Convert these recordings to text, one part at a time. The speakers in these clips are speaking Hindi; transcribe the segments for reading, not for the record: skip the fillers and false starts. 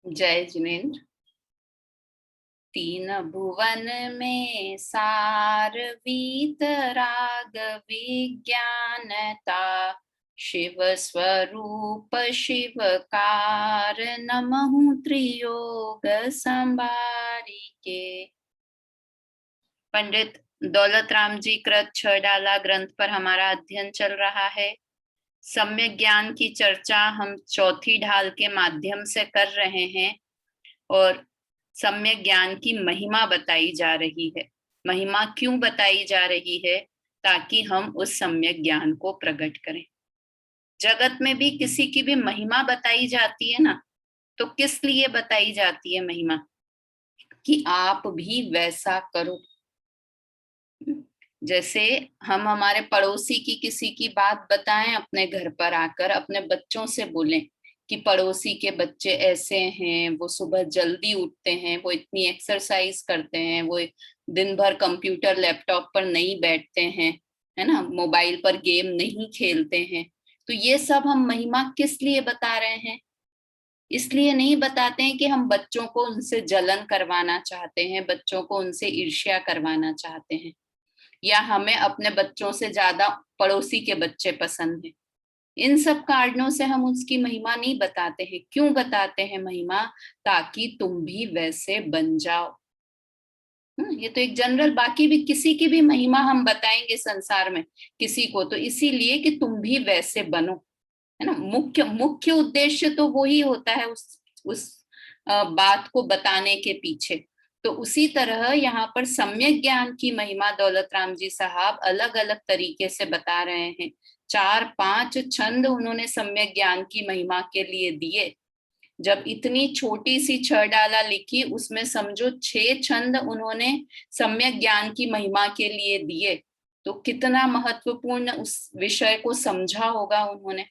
जय जिनेन्द्र। तीन भुवन में सार वीतराग विज्ञानता, शिव स्वरूप शिवकार नमहु त्रियोग संभारिके। पंडित दौलत राम जी कृत 6 डाला ग्रंथ पर हमारा अध्ययन चल रहा है। सम्यक ज्ञान की चर्चा हम चौथी ढाल के माध्यम से कर रहे हैं और सम्यक ज्ञान की महिमा बताई जा रही है। महिमा क्यों बताई जा रही है? ताकि हम उस सम्यक ज्ञान को प्रकट करें। जगत में भी किसी की भी महिमा बताई जाती है ना, तो किस लिए बताई जाती है महिमा? कि आप भी वैसा करो। जैसे हम हमारे पड़ोसी की किसी की बात बताएं, अपने घर पर आकर अपने बच्चों से बोलें कि पड़ोसी के बच्चे ऐसे हैं, वो सुबह जल्दी उठते हैं, वो इतनी एक्सरसाइज करते हैं, वो दिन भर कंप्यूटर लैपटॉप पर नहीं बैठते हैं, है ना, मोबाइल पर गेम नहीं खेलते हैं। तो ये सब हम महिमा किस लिए बता रहे हैं? इसलिए नहीं बताते हैं कि हम बच्चों को उनसे जलन करवाना चाहते हैं, बच्चों को उनसे ईर्ष्या करवाना चाहते हैं, या हमें अपने बच्चों से ज्यादा पड़ोसी के बच्चे पसंद हैं। इन सब कारणों से हम उसकी महिमा नहीं बताते हैं। क्यों बताते हैं महिमा? ताकि तुम भी वैसे बन जाओ। ये तो एक जनरल, बाकी भी किसी की भी महिमा हम बताएंगे संसार में किसी को, तो इसीलिए कि तुम भी वैसे बनो, है ना। मुख्य मुख्य उद्देश्य तो वही होता है उस बात को बताने के पीछे। तो उसी तरह यहाँ पर सम्यक ज्ञान की महिमा दौलत राम जी साहब अलग अलग तरीके से बता रहे हैं। 4-5 छंद उन्होंने सम्यक ज्ञान की महिमा के लिए दिए। जब इतनी छोटी सी 6 डाला लिखी, उसमें समझो 6 छंद उन्होंने सम्यक ज्ञान की महिमा के लिए दिए, तो कितना महत्वपूर्ण उस विषय को समझा होगा उन्होंने।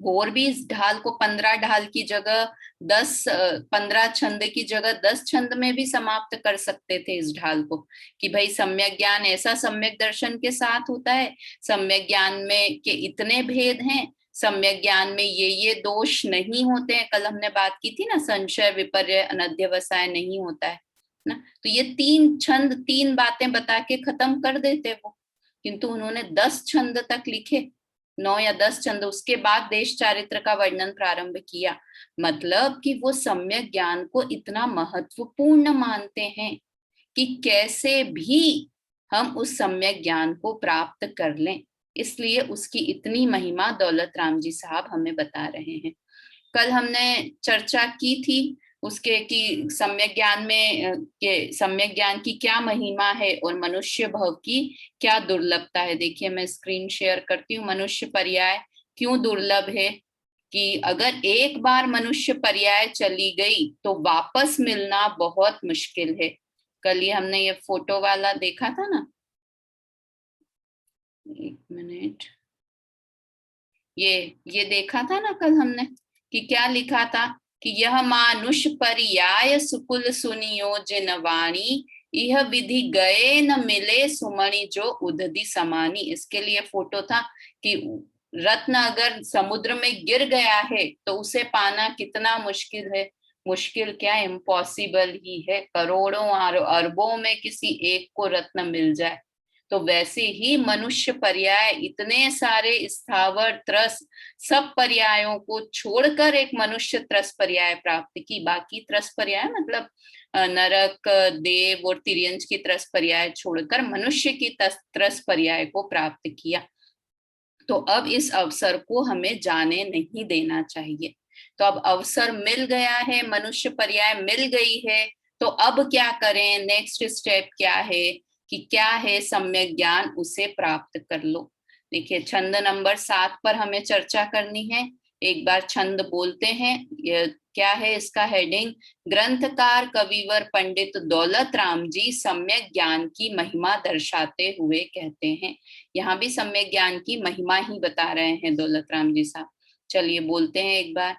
और भी इस ढाल को 15 ढाल की जगह 15 छंद की जगह 10 छंद में भी समाप्त कर सकते थे इस ढाल को, कि भाई सम्यक ज्ञान ऐसा सम्यक दर्शन के साथ होता है, सम्यक ज्ञान में के इतने भेद हैं, सम्यक ज्ञान में ये दोष नहीं होते हैं। कल हमने बात की थी ना, संशय विपर्य अनध्यवसाय नहीं होता है ना। तो ये 3 छंद 3 बातें बता के खत्म कर देते वो, किंतु उन्होंने 10 छंद तक लिखे, 9 या 10 छंद, उसके बाद देश चारित्र का वर्णन प्रारंभ किया। मतलब कि वो सम्यक ज्ञान को इतना महत्वपूर्ण मानते हैं कि कैसे भी हम उस सम्यक ज्ञान को प्राप्त कर लें। इसलिए उसकी इतनी महिमा दौलत राम जी साहब हमें बता रहे हैं। कल हमने चर्चा की थी उसके कि सम्यक ज्ञान में के सम्यक ज्ञान की क्या महिमा है और मनुष्य भव की क्या दुर्लभता है। देखिए मैं स्क्रीन शेयर करती हूँ। मनुष्य पर्याय क्यों दुर्लभ है? कि अगर एक बार मनुष्य पर्याय चली गई तो वापस मिलना बहुत मुश्किल है। कल ये हमने ये फोटो वाला देखा था ना, 1 मिनट, ये देखा था ना कल हमने कि क्या लिखा था कि यह मानुष पर्याय सुकुल सुनियो जिन वाणी, यह विधि गए न मिले सुमणि जो उदधि समानी। इसके लिए फोटो था कि रत्न अगर समुद्र में गिर गया है तो उसे पाना कितना मुश्किल है। मुश्किल क्या, इम्पॉसिबल ही है। करोड़ों अरबों में किसी एक को रत्न मिल जाए, तो वैसे ही मनुष्य पर्याय इतने सारे स्थावर त्रस सब पर्यायों को छोड़कर एक मनुष्य त्रस पर्याय प्राप्त की। बाकी त्रस पर्याय मतलब नरक, देव और तिर्यंच की त्रस पर्याय छोड़कर मनुष्य की त्रस पर्याय को प्राप्त किया। तो अब इस अवसर को हमें जाने नहीं देना चाहिए। तो अब अवसर मिल गया है, मनुष्य पर्याय मिल गई है, तो अब क्या करें? नेक्स्ट स्टेप क्या है कि क्या है सम्यक ज्ञान, उसे प्राप्त कर लो। देखिए छंद नंबर 7 पर हमें चर्चा करनी है। एक बार छंद बोलते हैं। ये क्या है इसका हेडिंग? ग्रंथकार कविवर पंडित दौलत राम जी सम्यक ज्ञान की महिमा दर्शाते हुए कहते हैं। यहाँ भी सम्यक ज्ञान की महिमा ही बता रहे हैं दौलत राम जी साहब। चलिए बोलते हैं एक बार।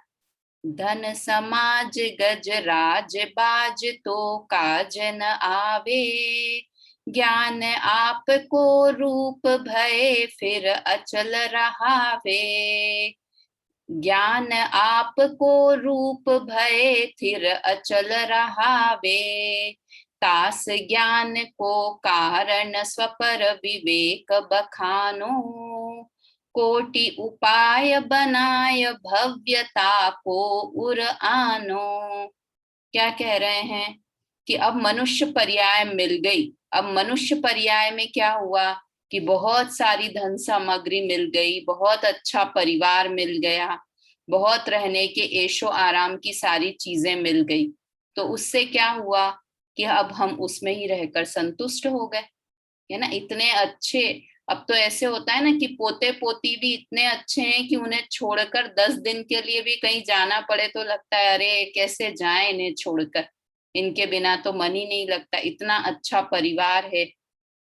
धन समाज गज राज बाज तो काज न आवे, ज्ञान आपको रूप भय फिर अचल रहावे। ज्ञान आपको रूप भय थिर अचल रहावे, तास ज्ञान को कारण स्वपर विवेक बखानो, कोटि उपाय बनाय भव्यता को उर आनो। क्या कह रहे हैं कि अब मनुष्य पर्याय मिल गई। अब मनुष्य पर्याय में क्या हुआ कि बहुत सारी धन सामग्री मिल गई, बहुत अच्छा परिवार मिल गया, बहुत रहने के ऐशो आराम की सारी चीजें मिल गई। तो उससे क्या हुआ कि अब हम उसमें ही रहकर संतुष्ट हो गए, है ना। इतने अच्छे, अब तो ऐसे होता है ना कि पोते पोती भी इतने अच्छे हैं कि उन्हें छोड़कर 10 दिन के लिए भी कहीं जाना पड़े तो लगता है अरे कैसे जाएं इन्हें छोड़कर, इनके बिना तो मन ही नहीं लगता। इतना अच्छा परिवार है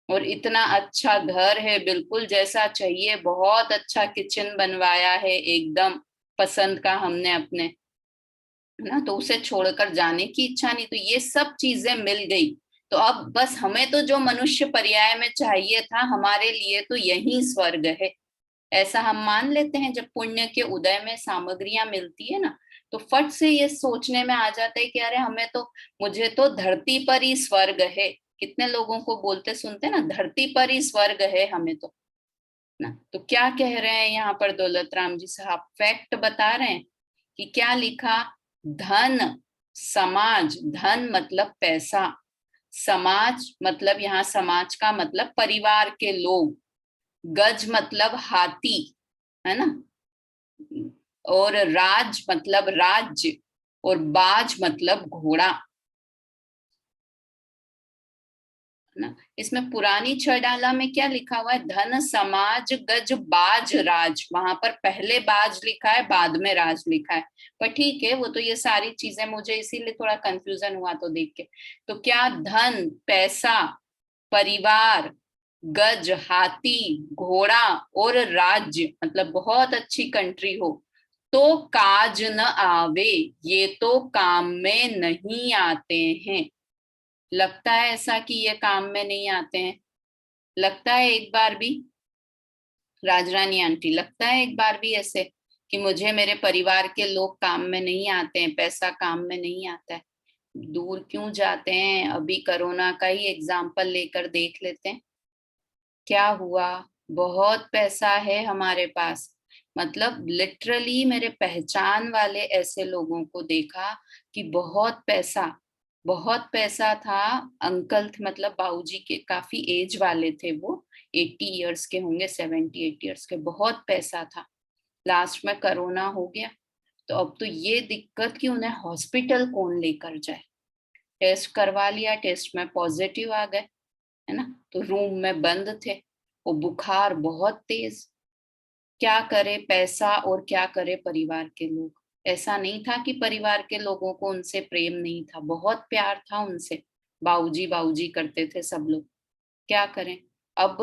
और इतना अच्छा घर है, बिल्कुल जैसा चाहिए, बहुत अच्छा किचन बनवाया है, एकदम पसंद का हमने अपने, है ना। तो उसे छोड़कर जाने की इच्छा नहीं। तो ये सब चीजें मिल गई। तो अब बस हमें तो जो मनुष्य पर्याय में चाहिए था हमारे लिए तो यही स्वर्ग है, ऐसा हम मान लेते हैं। जब पुण्य के उदय में सामग्रियां मिलती है ना, तो फट से ये सोचने में आ जाता है कि अरे हमें तो, मुझे तो धरती पर ही स्वर्ग है। कितने लोगों को बोलते सुनते हैं ना, धरती पर ही स्वर्ग है हमें तो, ना। तो क्या कह रहे हैं यहाँ पर दौलत राम जी साहब, फैक्ट बता रहे हैं कि क्या लिखा, धन समाज, धन मतलब पैसा, समाज मतलब यहाँ समाज का मतलब परिवार के लोग, गज मतलब हाथी, है ना, और राज मतलब राज्य, और बाज मतलब घोड़ा, है ना। इसमें पुरानी छड़ाला में क्या लिखा हुआ है, धन समाज गज बाज राज, वहां पर पहले बाज लिखा है बाद में राज लिखा है। पर ठीक है, वो तो ये सारी चीजें मुझे इसीलिए थोड़ा कंफ्यूजन हुआ तो देख के। तो क्या धन पैसा, परिवार, गज हाथी, घोड़ा, और राज्य मतलब बहुत अच्छी कंट्री हो तो काज न आवे, ये तो काम में नहीं आते हैं। लगता है ऐसा कि ये काम में नहीं आते हैं? लगता है एक बार भी, राजरानी आंटी, लगता है एक बार भी ऐसे कि मुझे मेरे परिवार के लोग काम में नहीं आते हैं, पैसा काम में नहीं आता है? दूर क्यों जाते हैं, अभी कोरोना का ही एग्जाम्पल लेकर देख लेते हैं। क्या हुआ, बहुत पैसा है हमारे पास, मतलब लिटरली मेरे पहचान वाले ऐसे लोगों को देखा कि बहुत पैसा था। अंकल थे, मतलब बाबूजी के काफी एज वाले थे वो, 80 इयर्स के होंगे, 70 80 इयर्स के, बहुत पैसा था। लास्ट में कोरोना हो गया, तो अब तो ये दिक्कत कि उन्हें हॉस्पिटल कौन लेकर जाए। टेस्ट करवा लिया, टेस्ट में पॉजिटिव आ गए, है ना। तो रूम में बंद थे, वो बुखार बहुत तेज। क्या करे पैसा और क्या करे परिवार के लोग। ऐसा नहीं था कि परिवार के लोगों को उनसे प्रेम नहीं था, बहुत प्यार था उनसे, बाऊजी बाऊजी करते थे सब लोग। क्या करें अब,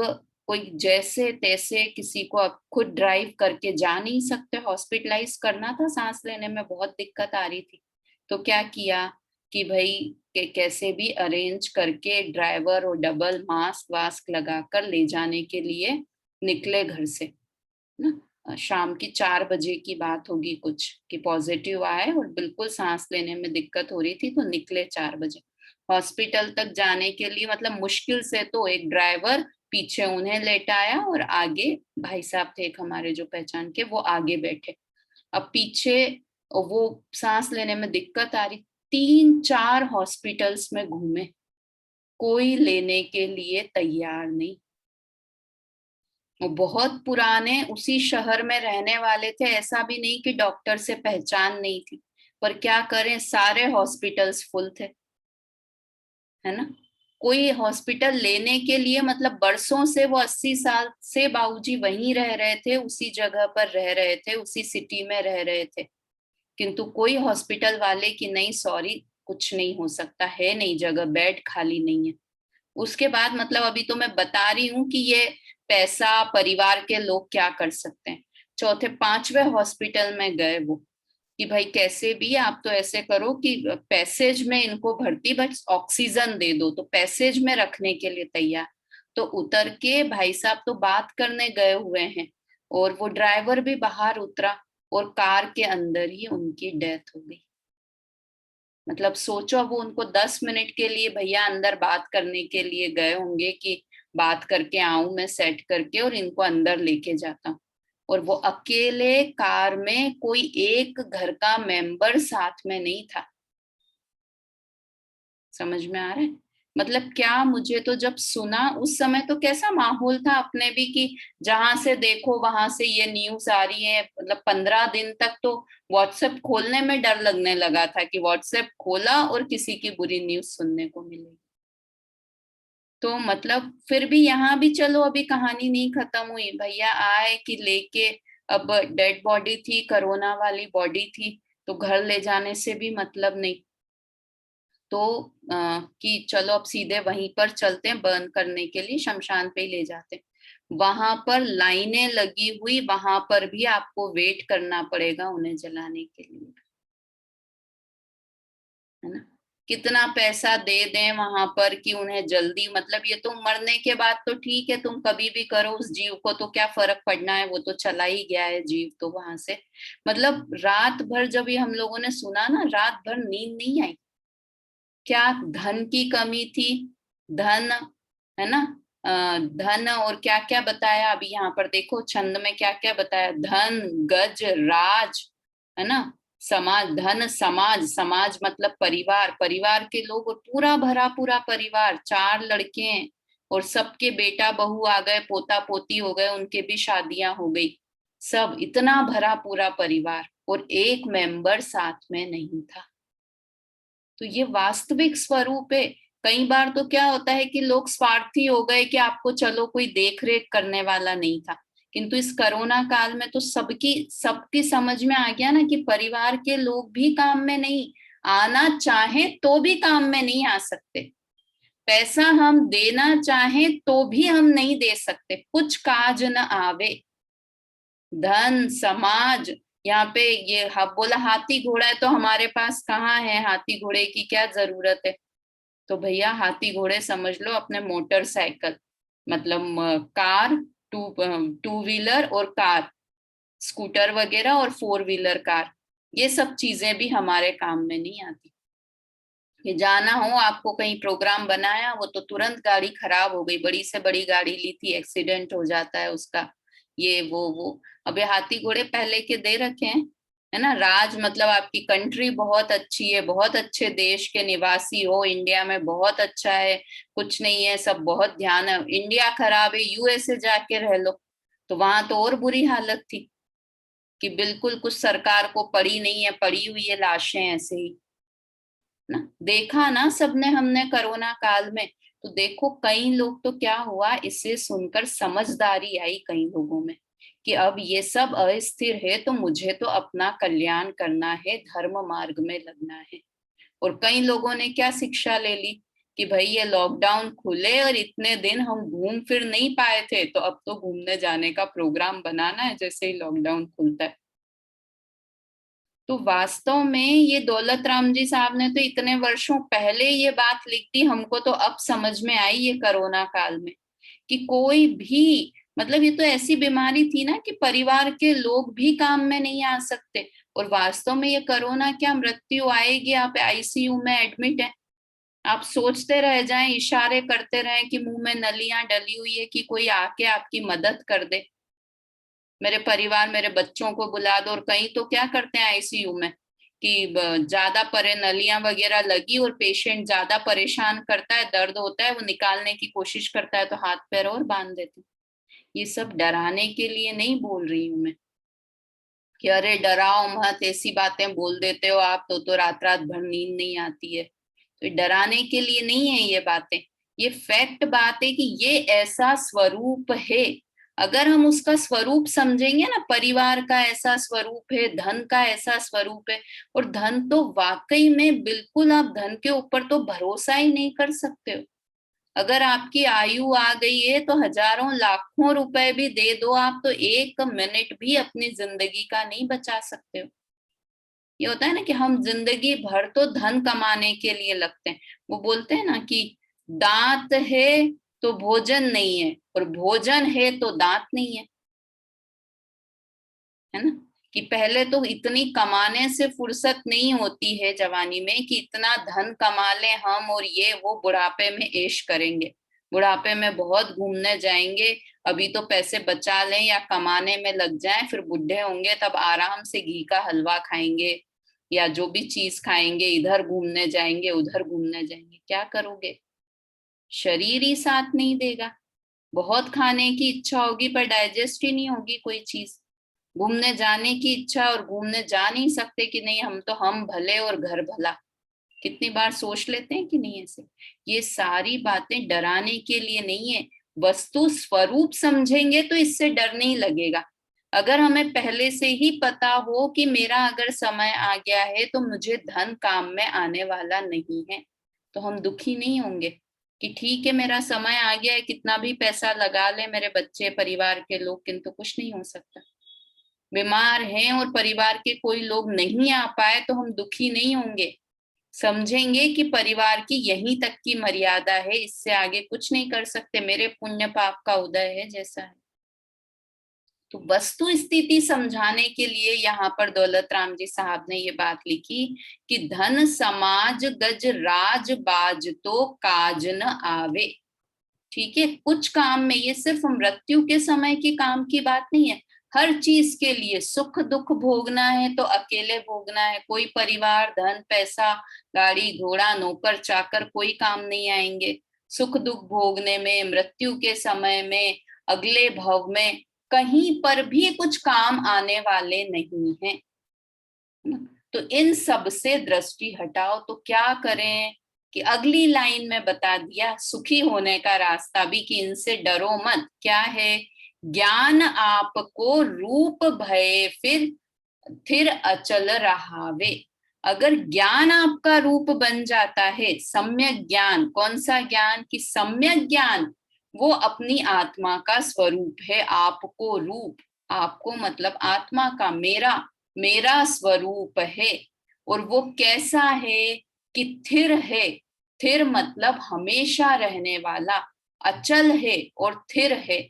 कोई जैसे तैसे, किसी को अब खुद ड्राइव करके जा नहीं सकते, हॉस्पिटलाइज करना था, सांस लेने में बहुत दिक्कत आ रही थी। तो क्या किया कि भाई कैसे भी अरेंज करके ड्राइवर और डबल मास्क वास्क लगाकर ले जाने के लिए निकले घर से, ना। शाम की 4 बजे की बात होगी कुछ, कि पॉजिटिव आए और बिल्कुल सांस लेने में दिक्कत हो रही थी, तो निकले 4 बजे हॉस्पिटल तक जाने के लिए। मतलब मुश्किल से तो एक ड्राइवर पीछे उन्हें लेटाया और आगे भाई साहब थे एक हमारे जो पहचान के, वो आगे बैठे। अब पीछे वो सांस लेने में दिक्कत आ रही, 3 4 हॉस्पिटल्स में घूमे, कोई लेने के लिए तैयार नहीं। वो बहुत पुराने उसी शहर में रहने वाले थे, ऐसा भी नहीं कि डॉक्टर से पहचान नहीं थी, पर क्या करें, सारे हॉस्पिटल्स फुल थे, है ना। कोई हॉस्पिटल लेने के लिए, मतलब बरसों से वो 80 साल से बाबूजी वहीं रह रहे थे, उसी जगह पर रह रहे थे, उसी सिटी में रह रहे थे, किंतु कोई हॉस्पिटल वाले की नहीं, सॉरी कुछ नहीं हो सकता है, नहीं जगह, बेड खाली नहीं है। उसके बाद मतलब अभी तो मैं बता रही हूँ कि ये पैसा परिवार के लोग क्या कर सकते हैं। चौथे पांचवे हॉस्पिटल में गए वो, कि भाई कैसे भी आप तो ऐसे करो कि पैसेज में इनको भर्ती, बस ऑक्सीजन दे दो, तो पैसेज में रखने के लिए तैयार। तो उतर के भाई साहब तो बात करने गए हुए हैं, और वो ड्राइवर भी बाहर उतरा, और कार के अंदर ही उनकी डेथ हो गई। मतलब सोचो, वो उनको 10 मिनट के लिए भैया अंदर बात करने के लिए गए होंगे कि बात करके आऊं मैं सेट करके और इनको अंदर लेके जाता हूँ, और वो अकेले कार में, कोई एक घर का मेंबर साथ में नहीं था। समझ में आ रहा है? मतलब क्या, मुझे तो जब सुना उस समय तो कैसा माहौल था अपने भी, कि जहां से देखो वहां से ये न्यूज आ रही है। मतलब 15 दिन तक तो व्हाट्सएप खोलने में डर लगने लगा था कि व्हाट्सएप खोला और किसी की बुरी न्यूज सुनने को मिलेगी। तो मतलब फिर भी यहाँ भी चलो, अभी कहानी नहीं खत्म हुई। भैया आए कि लेके, अब डेड बॉडी थी, कोरोना वाली बॉडी थी, तो घर ले जाने से भी मतलब नहीं। तो कि चलो अब सीधे वहीं पर चलते हैं, बर्न करने के लिए शमशान पे ही ले जाते हैं। वहां पर लाइनें लगी हुई, वहां पर भी आपको वेट करना पड़ेगा उन्हें जलाने के लिए, है ना। कितना पैसा दे दें वहां पर कि उन्हें जल्दी, मतलब ये तो मरने के बाद तो ठीक है, तुम कभी भी करो, उस जीव को तो क्या फर्क पड़ना है, वो तो चला ही गया है जीव तो वहां से। मतलब रात भर जब ये हम लोगों ने सुना ना, रात भर नींद नहीं आई। क्या धन की कमी थी, धन, है ना। धन और क्या क्या बताया अभी यहाँ पर देखो छंद में, क्या क्या बताया, धन, गज, राज, है ना, समाज, धन, समाज, समाज मतलब परिवार, परिवार के लोग, और पूरा भरा पूरा परिवार, 4 लड़के हैं और सबके बेटा बहू आ गए, पोता पोती हो गए, उनके भी शादियां हो गई, सब इतना भरा पूरा परिवार, और एक मेंबर साथ में नहीं था। तो ये वास्तविक स्वरूप है। कई बार तो क्या होता है कि लोग स्वार्थी हो गए कि आपको चलो कोई देख रेख करने वाला नहीं था, किंतु इस कोरोना काल में तो सबकी सबकी समझ में आ गया ना कि परिवार के लोग भी काम में नहीं, आना चाहे तो भी काम में नहीं आ सकते। पैसा हम देना चाहें तो भी हम नहीं दे सकते, कुछ काज न आवे। धन, समाज, यहाँ पे ये बोला हाथी घोड़ा है, तो हमारे पास कहाँ है, हाथी घोड़े की क्या जरूरत है। तो भैया हाथी घोड़े समझ लो अपने मोटरसाइकिल, मतलब कार, टू व्हीलर और कार, स्कूटर वगैरह और 4 व्हीलर कार, ये सब चीजें भी हमारे काम में नहीं आती। कि जाना हो आपको कहीं, प्रोग्राम बनाया, वो तो तुरंत गाड़ी खराब हो गई, बड़ी से बड़ी गाड़ी ली थी, एक्सीडेंट हो जाता है उसका, ये वो। अब ये हाथी घोड़े पहले के दे रखे हैं, है ना। राज मतलब आपकी कंट्री बहुत अच्छी है, बहुत अच्छे देश के निवासी हो, इंडिया में बहुत अच्छा है, कुछ नहीं है, सब बहुत ध्यान है। इंडिया खराब है, यूएसए जाके रह लो, तो वहां तो और बुरी हालत थी, कि बिल्कुल कुछ सरकार को पड़ी नहीं है, पड़ी हुई है लाशें ऐसे ही ना। देखा ना सबने हमने कोरोना काल में। तो देखो कई लोग तो क्या हुआ, इसे सुनकर समझदारी आई कई लोगों में, कि अब ये सब अस्थिर है तो मुझे तो अपना कल्याण करना है, धर्म मार्ग में लगना है। और कई लोगों ने क्या शिक्षा ले ली, कि भाई ये लॉकडाउन खुले और इतने दिन हम घूम फिर नहीं पाए थे, तो अब तो घूमने जाने का प्रोग्राम बनाना है जैसे ही लॉकडाउन खुलता है। तो वास्तव में ये दौलत राम जी साहब ने तो इतने वर्षों पहले ये बात लिख दी, हमको तो अब समझ में आई ये कोरोना काल में, कि कोई भी, मतलब ये तो ऐसी बीमारी थी ना कि परिवार के लोग भी काम में नहीं आ सकते। और वास्तव में ये कोरोना क्या, मृत्यु आएगी, आप आईसीयू में एडमिट है, आप सोचते रह जाएं, इशारे करते रहें कि मुंह में नलियां डली हुई है, कि कोई आके आपकी मदद कर दे, मेरे परिवार, मेरे बच्चों को बुला दो। और कई तो क्या करते हैं आईसीयू में, कि ज्यादा परे नलियां वगैरह लगी और पेशेंट ज्यादा परेशान करता है, दर्द होता है, वो निकालने की कोशिश करता है तो हाथ पैर और बांध देते हैं। ये सब डराने के लिए नहीं बोल रही हूं मैं, कि अरे डराओ मत, ऐसी बातें बोल देते हो आप, तो रात रात भर नींद नहीं आती है। तो डराने के लिए नहीं है ये बातें, ये फैक्ट बात है कि ये ऐसा स्वरूप है। अगर हम उसका स्वरूप समझेंगे ना, परिवार का ऐसा स्वरूप है, धन का ऐसा स्वरूप है, और धन तो वाकई में बिल्कुल, आप धन के ऊपर तो भरोसा ही नहीं कर सकते हो। अगर आपकी आयु आ गई है तो हजारों लाखों रुपए भी दे दो आप, तो 1 मिनट भी अपनी जिंदगी का नहीं बचा सकते हो। ये होता है ना कि हम जिंदगी भर तो धन कमाने के लिए लगते हैं। वो बोलते हैं ना कि दांत है तो भोजन नहीं है, और भोजन है तो दांत नहीं है, है ना। कि पहले तो इतनी कमाने से फुर्सत नहीं होती है जवानी में कि इतना धन कमा लें हम और ये वो बुढ़ापे में ऐश करेंगे, बुढ़ापे में बहुत घूमने जाएंगे, अभी तो पैसे बचा लें या कमाने में लग जाएं, फिर बुढ़े होंगे तब आराम से घी का हलवा खाएंगे या जो भी चीज खाएंगे, इधर घूमने जाएंगे उधर घूमने जाएंगे। क्या करोगे? शरीर ही साथ नहीं देगा। बहुत खाने की इच्छा होगी पर डाइजेस्ट ही नहीं होगी कोई चीज। घूमने जाने की इच्छा और घूमने जा नहीं सकते कि नहीं हम तो हम भले और घर भला, कितनी बार सोच लेते हैं कि नहीं ऐसे। ये सारी बातें डराने के लिए नहीं है, वस्तु स्वरूप समझेंगे तो इससे डर नहीं लगेगा। अगर हमें पहले से ही पता हो कि मेरा अगर समय आ गया है तो मुझे धन काम में आने वाला नहीं है, तो हम दुखी नहीं होंगे कि ठीक है मेरा समय आ गया है, कितना भी पैसा लगा ले मेरे बच्चे परिवार के लोग, किंतु कुछ नहीं हो सकता। बीमार हैं और परिवार के कोई लोग नहीं आ पाए तो हम दुखी नहीं होंगे, समझेंगे कि परिवार की यहीं तक की मर्यादा है, इससे आगे कुछ नहीं कर सकते, मेरे पुण्य पाप का उदय है जैसा है। तो वस्तु स्थिति समझाने के लिए यहाँ पर दौलत राम जी साहब ने ये बात लिखी कि धन समाज गज राज बाज तो काज न आवे। ठीक है, कुछ काम में, ये सिर्फ मृत्यु के समय के काम की बात नहीं है, हर चीज के लिए सुख दुख भोगना है तो अकेले भोगना है, कोई परिवार धन पैसा गाड़ी घोड़ा नौकर चाकर कोई काम नहीं आएंगे। सुख दुख भोगने में, मृत्यु के समय में, अगले भव में कहीं पर भी कुछ काम आने वाले नहीं हैं। तो इन सब से दृष्टि हटाओ। तो क्या करें कि अगली लाइन में बता दिया सुखी होने का रास्ता भी कि इनसे डरो मत। क्या है? ज्ञान आपको रूप भय फिर अचल रहावे। अगर ज्ञान आपका रूप बन जाता है, सम्यक ज्ञान, कौन सा ज्ञान? कि सम्यक ज्ञान वो अपनी आत्मा का स्वरूप है। आपको रूप, आपको मतलब आत्मा का, मेरा स्वरूप है। और वो कैसा है? कि स्थिर है। स्थिर मतलब हमेशा रहने वाला, अचल है और स्थिर है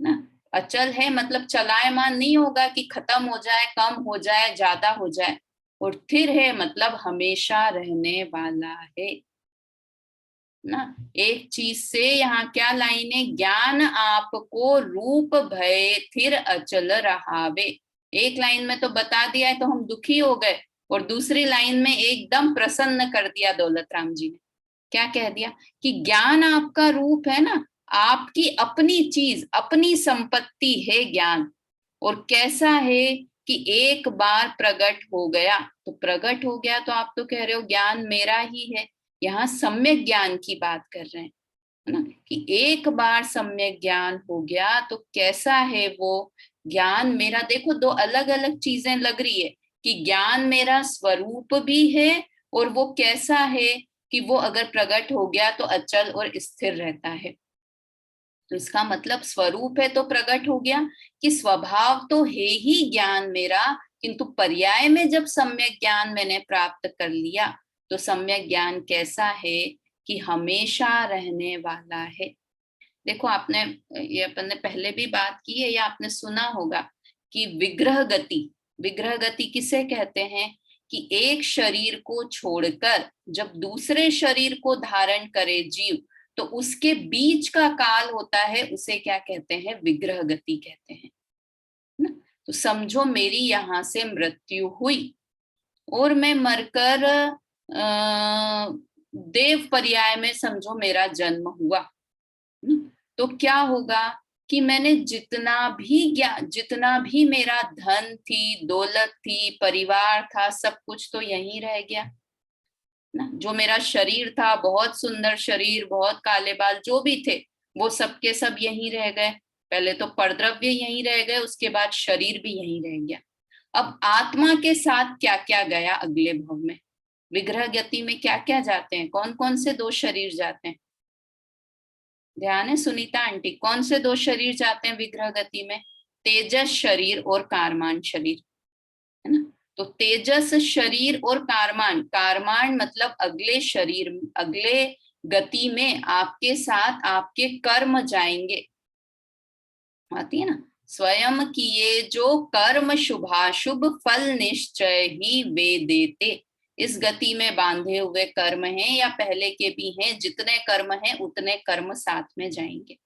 ना। अचल है मतलब चलायमान नहीं होगा कि खत्म हो जाए, कम हो जाए, ज्यादा हो जाए। और स्थिर है मतलब हमेशा रहने वाला है ना। एक चीज से यहाँ क्या लाइन है? ज्ञान आपको रूप भय स्थिर अचल रहावे। एक लाइन में तो बता दिया है तो हम दुखी हो गए, और दूसरी लाइन में एकदम प्रसन्न कर दिया दौलत राम जी ने। क्या कह दिया? कि ज्ञान आपका रूप है ना, आपकी अपनी चीज, अपनी संपत्ति है ज्ञान। और कैसा है? कि एक बार प्रकट हो गया तो प्रकट हो गया, तो आप तो कह रहे हो ज्ञान मेरा ही है। यहाँ सम्यक ज्ञान की बात कर रहे हैं, है ना। कि एक बार सम्यक ज्ञान हो गया तो कैसा है वो ज्ञान मेरा। देखो दो अलग अलग चीजें लग रही है कि ज्ञान मेरा स्वरूप भी है, और वो कैसा है कि वो अगर प्रकट हो गया तो अचल और स्थिर रहता है। तो इसका मतलब स्वरूप है तो प्रकट हो गया, कि स्वभाव तो है ही ज्ञान मेरा, किंतु पर्याय में जब सम्यक ज्ञान मैंने प्राप्त कर लिया तो सम्यक ज्ञान कैसा है? कि हमेशा रहने वाला है। देखो आपने, ये अपन ने पहले भी बात की है या आपने सुना होगा कि विग्रह गति, विग्रह गति किसे कहते हैं? कि एक शरीर को छोड़कर जब दूसरे शरीर को धारण करे जीव, तो उसके बीच का काल होता है, उसे क्या कहते हैं? विग्रह गति कहते हैं ना। तो समझो मेरी यहां से मृत्यु हुई और मैं मरकर देव पर्याय में समझो मेरा जन्म हुआ, तो क्या होगा? कि मैंने जितना भी मेरा धन थी, दौलत थी, परिवार था, सब कुछ तो यहीं रह गया ना। जो मेरा शरीर था, बहुत सुंदर शरीर, बहुत काले बाल जो भी थे, वो सब के सब यहीं रह गए। पहले तो परद्रव्य यहीं रह गए, उसके बाद शरीर भी यहीं रह गया। अब आत्मा के साथ क्या क्या गया अगले भव में? विग्रह गति में क्या क्या जाते हैं? कौन कौन से दो शरीर जाते हैं? ध्यान है सुनीता आंटी, कौन से दो शरीर जाते हैं विग्रह गति में? तेजस शरीर और कारमान शरीर, है ना। तो तेजस शरीर और कारमान, कारमान मतलब अगले शरीर, अगले गति में आपके साथ आपके कर्म जाएंगे, आती है ना। स्वयं किए जो कर्म शुभाशुभ फल निश्चय ही वे देते। इस गति में बांधे हुए कर्म हैं या पहले के भी हैं, जितने कर्म हैं उतने कर्म साथ में जाएंगे।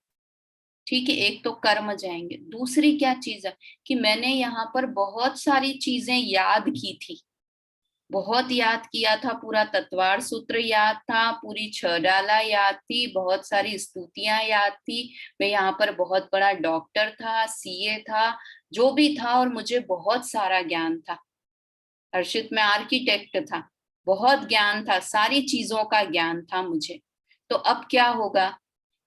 ठीक है, एक तो कर्म जाएंगे। दूसरी क्या चीज है कि मैंने यहाँ पर बहुत सारी चीजें याद की थी, बहुत याद किया था, पूरा तत्वार सूत्र याद था, पूरी छह डाला याद थी, बहुत सारी स्तुतियां याद थी। मैं यहाँ पर बहुत बड़ा डॉक्टर था, सीए था, जो भी था, और मुझे बहुत सारा ज्ञान था। हर्षित में आर्किटेक्ट था, बहुत ज्ञान था, सारी चीजों का ज्ञान था मुझे। तो अब क्या होगा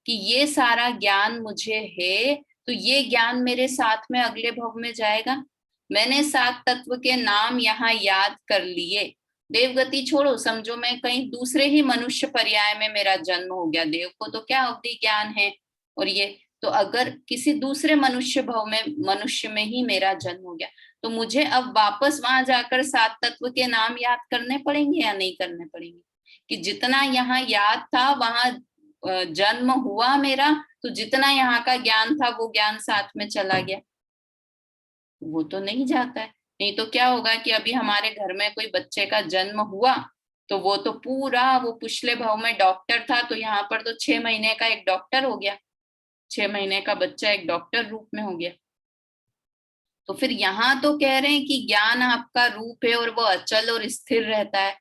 कि ये सारा ज्ञान मुझे है, तो ये ज्ञान मेरे साथ में अगले भव में जाएगा। मैंने सात तत्व के नाम यहाँ याद कर लिए, देवगति छोड़ो, समझो मैं कहीं दूसरे ही मनुष्य पर्याय में मेरा जन्म हो गया, देव को तो क्या अवधि ज्ञान है, और ये तो अगर किसी दूसरे मनुष्य भव में, मनुष्य में ही मेरा जन्म हो गया, तो मुझे अब वापस वहां जाकर सात तत्व के नाम याद करने पड़ेंगे या नहीं करने पड़ेंगे? कि जितना यहाँ याद था वहां जन्म हुआ मेरा, तो जितना यहाँ का ज्ञान था वो ज्ञान साथ में चला गया, वो तो नहीं जाता है। नहीं तो क्या होगा कि अभी हमारे घर में कोई बच्चे का जन्म हुआ, तो वो तो पूरा, वो पिछले भाव में डॉक्टर था, तो यहाँ पर तो 6 महीने का एक डॉक्टर हो गया, 6 महीने का बच्चा एक डॉक्टर रूप में हो गया। तो फिर यहाँ तो कह रहे हैं कि ज्ञान आपका रूप है और वो अचल और स्थिर रहता है,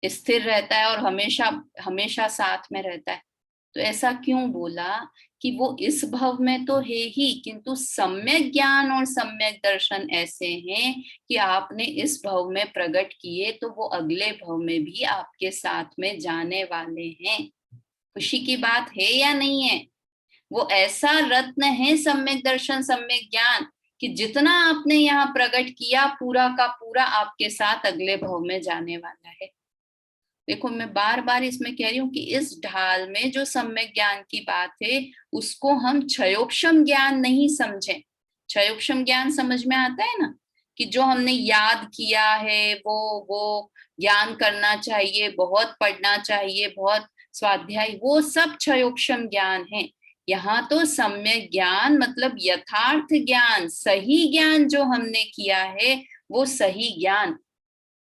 स्थिर रहता है और हमेशा हमेशा साथ में रहता है। तो ऐसा क्यों बोला कि वो इस भव में तो है ही, किंतु सम्यक ज्ञान और सम्यक दर्शन ऐसे हैं कि आपने इस भव में प्रकट किए तो वो अगले भव में भी आपके साथ में जाने वाले हैं। खुशी की बात है या नहीं है? वो ऐसा रत्न है सम्यक दर्शन सम्यक ज्ञान कि जितना आपने यहाँ प्रकट किया पूरा का पूरा आपके साथ अगले भव में जाने वाला है। देखो मैं बार बार इसमें कह रही हूँ कि इस ढाल में जो सम्यक ज्ञान की बात है उसको हम क्षयोक्षम ज्ञान नहीं समझें। क्षयोक्षम ज्ञान समझ में आता है ना, कि जो हमने याद किया है वो ज्ञान करना चाहिए, बहुत पढ़ना चाहिए, बहुत स्वाध्याय, वो सब क्षयोक्षम ज्ञान है। यहाँ तो सम्यक ज्ञान मतलब यथार्थ ज्ञान, सही ज्ञान जो हमने किया है वो सही ज्ञान,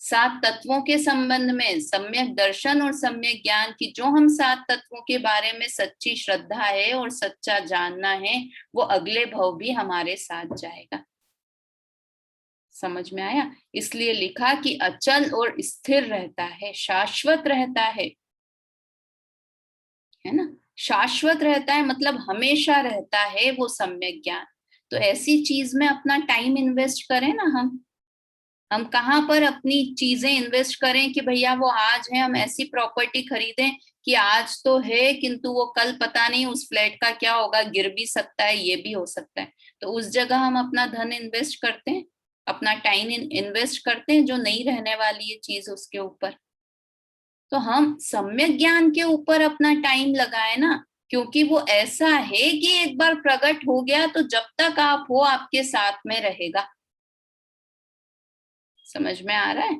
सात तत्वों के संबंध में सम्यक दर्शन और सम्यक ज्ञान की जो हम सात तत्वों के बारे में सच्ची श्रद्धा है और सच्चा जानना है, वो अगले भव भी हमारे साथ जाएगा। समझ में आया? इसलिए लिखा कि अचल और स्थिर रहता है, शाश्वत रहता है ना, शाश्वत रहता है मतलब हमेशा रहता है वो सम्यक ज्ञान। तो ऐसी चीज में अपना टाइम इन्वेस्ट करें ना, हम कहाँ पर अपनी चीजें इन्वेस्ट करें कि भैया वो आज है, हम ऐसी प्रॉपर्टी खरीदें कि आज तो है किंतु वो कल पता नहीं उस फ्लैट का क्या होगा, गिर भी सकता है, ये भी हो सकता है। तो उस जगह हम अपना धन इन्वेस्ट करते हैं, अपना टाइम इन्वेस्ट करते हैं जो नहीं रहने वाली है चीज उसके ऊपर। तो हम सम्यक ज्ञान के ऊपर अपना टाइम लगाए ना, क्योंकि वो ऐसा है कि एक बार प्रकट हो गया तो जब तक आप हो आपके साथ में रहेगा। समझ में आ रहा है?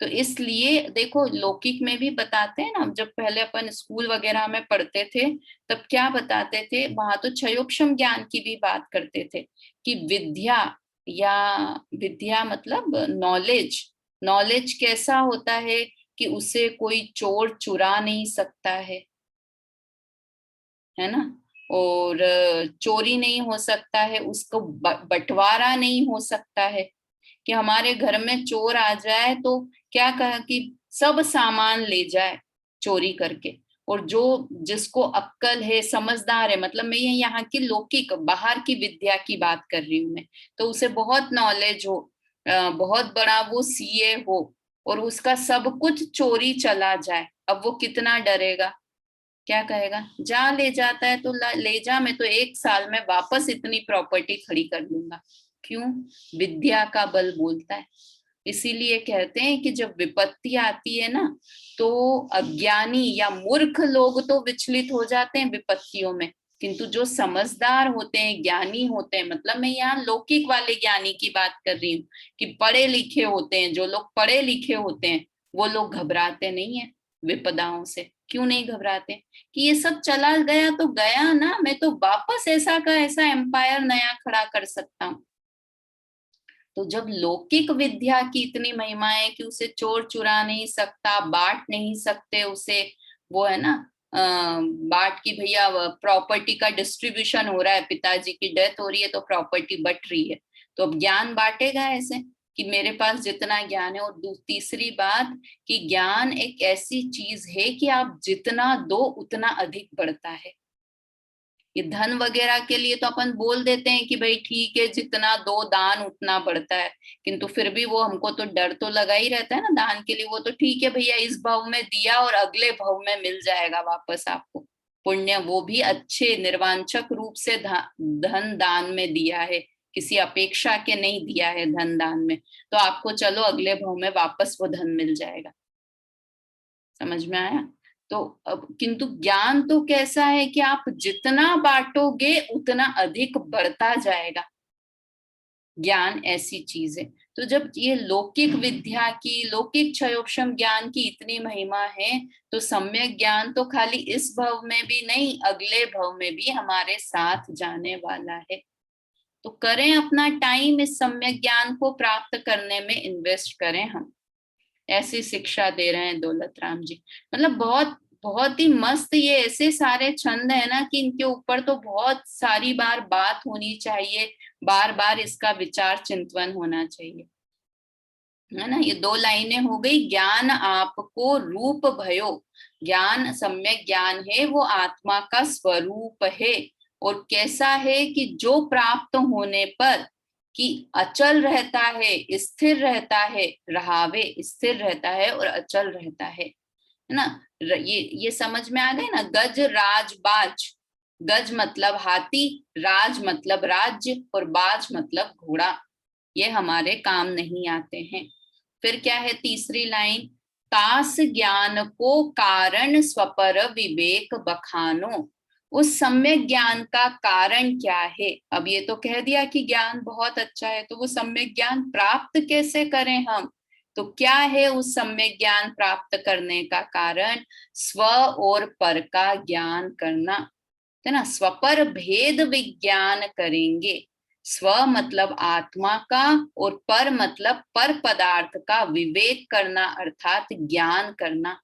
तो इसलिए देखो लौकिक में भी बताते हैं ना, जब पहले अपन स्कूल वगैरह में पढ़ते थे तब क्या बताते थे, वहां तो क्षयोक्षम ज्ञान की भी बात करते थे कि विद्या, या विद्या मतलब नॉलेज, नॉलेज कैसा होता है कि उसे कोई चोर चुरा नहीं सकता है ना, और चोरी नहीं हो सकता है, उसको बंटवारा नहीं हो सकता है। कि हमारे घर में चोर आ जाए तो क्या कहा कि सब सामान ले जाए चोरी करके, और जो जिसको अक्ल है, समझदार है, मतलब मैं ये यहाँ की लौकिक बाहर की विद्या की बात कर रही हूँ मैं, तो उसे बहुत नॉलेज हो, बहुत बड़ा वो सीए हो और उसका सब कुछ चोरी चला जाए, अब वो कितना डरेगा? क्या कहेगा, जा ले जाता है तो ले जा, मैं तो 1 साल में वापस इतनी प्रॉपर्टी खड़ी कर लूंगा। क्यों? विद्या का बल बोलता है। इसीलिए कहते हैं कि जब विपत्ति आती है ना, तो अज्ञानी या मूर्ख लोग तो विचलित हो जाते हैं विपत्तियों में, किंतु जो समझदार होते हैं, ज्ञानी होते हैं, मतलब मैं यहाँ लौकिक वाले ज्ञानी की बात कर रही हूँ कि पढ़े लिखे होते हैं, जो लोग पढ़े लिखे होते हैं वो लोग घबराते नहीं है। विपदाओं से? क्यों नहीं घबराते कि ये सब चला गया तो गया ना, मैं तो वापस ऐसा का ऐसा एम्पायर नया खड़ा कर सकता हूँ। तो जब लौकिक विद्या की इतनी महिमा है कि उसे चोर चुरा नहीं सकता, बांट नहीं सकते उसे, वो है ना, बांट की भैया प्रॉपर्टी का डिस्ट्रीब्यूशन हो रहा है, पिताजी की डेथ हो रही है तो प्रॉपर्टी बट रही है, तो अब ज्ञान बांटेगा ऐसे कि मेरे पास जितना ज्ञान है। और तीसरी बात कि ज्ञान एक ऐसी चीज है कि आप जितना दो उतना अधिक बढ़ता है। ये धन वगैरह के लिए तो अपन बोल देते हैं कि भाई ठीक है, जितना दो दान उतना बढ़ता है, किंतु फिर भी वो हमको तो डर तो लगा ही रहता है ना दान के लिए। वो तो ठीक है भैया, इस भाव में दिया और अगले भाव में मिल जाएगा वापस आपको पुण्य, वो भी अच्छे निर्वांछक रूप से धन दान में दिया है, किसी अपेक्षा के नहीं दिया है धन दान में, तो आपको चलो अगले भाव में वापस वो धन मिल जाएगा। समझ में आया? तो अब किंतु ज्ञान तो कैसा है कि आप जितना बांटोगे उतना अधिक बढ़ता जाएगा। ज्ञान ऐसी चीज है। तो जब ये लौकिक विद्या की, लौकिक क्षयोपशम ज्ञान की इतनी महिमा है, तो सम्यक ज्ञान तो खाली इस भव में भी नहीं, अगले भव में भी हमारे साथ जाने वाला है। तो करें अपना टाइम इस सम्यक ज्ञान को प्राप्त करने में इन्वेस्ट करें हम। ऐसी शिक्षा दे रहे हैं दौलत राम जी। मतलब बहुत बहुत ही मस्त, ये ऐसे सारे छंद है ना कि इनके ऊपर तो बहुत सारी बार बात होनी चाहिए, बार बार इसका विचार चिंतन होना चाहिए, है ना। ये 2 लाइनें हो गई। ज्ञान आपको रूप भयो, ज्ञान सम्यक ज्ञान है वो आत्मा का स्वरूप है। और कैसा है कि जो प्राप्त होने पर कि अचल रहता है, स्थिर रहता है, रहावे स्थिर रहता है और अचल रहता है ना। ये समझ में आ गए ना। गज राज बाज, गज मतलब हाथी, राज मतलब राज्य और बाज मतलब घोड़ा, ये हमारे काम नहीं आते हैं। फिर क्या है तीसरी लाइन, तास ज्ञान को कारण स्वपर विवेक बखानो, उस सम्यक ज्ञान का कारण क्या है। अब ये तो कह दिया कि ज्ञान बहुत अच्छा है, तो वो सम्यक ज्ञान प्राप्त कैसे करें हम। तो क्या है उस सम्यक ज्ञान प्राप्त करने का कारण, स्व और पर का ज्ञान करना, है ना। स्वपर भेद विज्ञान करेंगे। स्व मतलब आत्मा का और पर मतलब पर पदार्थ का विवेक करना अर्थात ज्ञान करना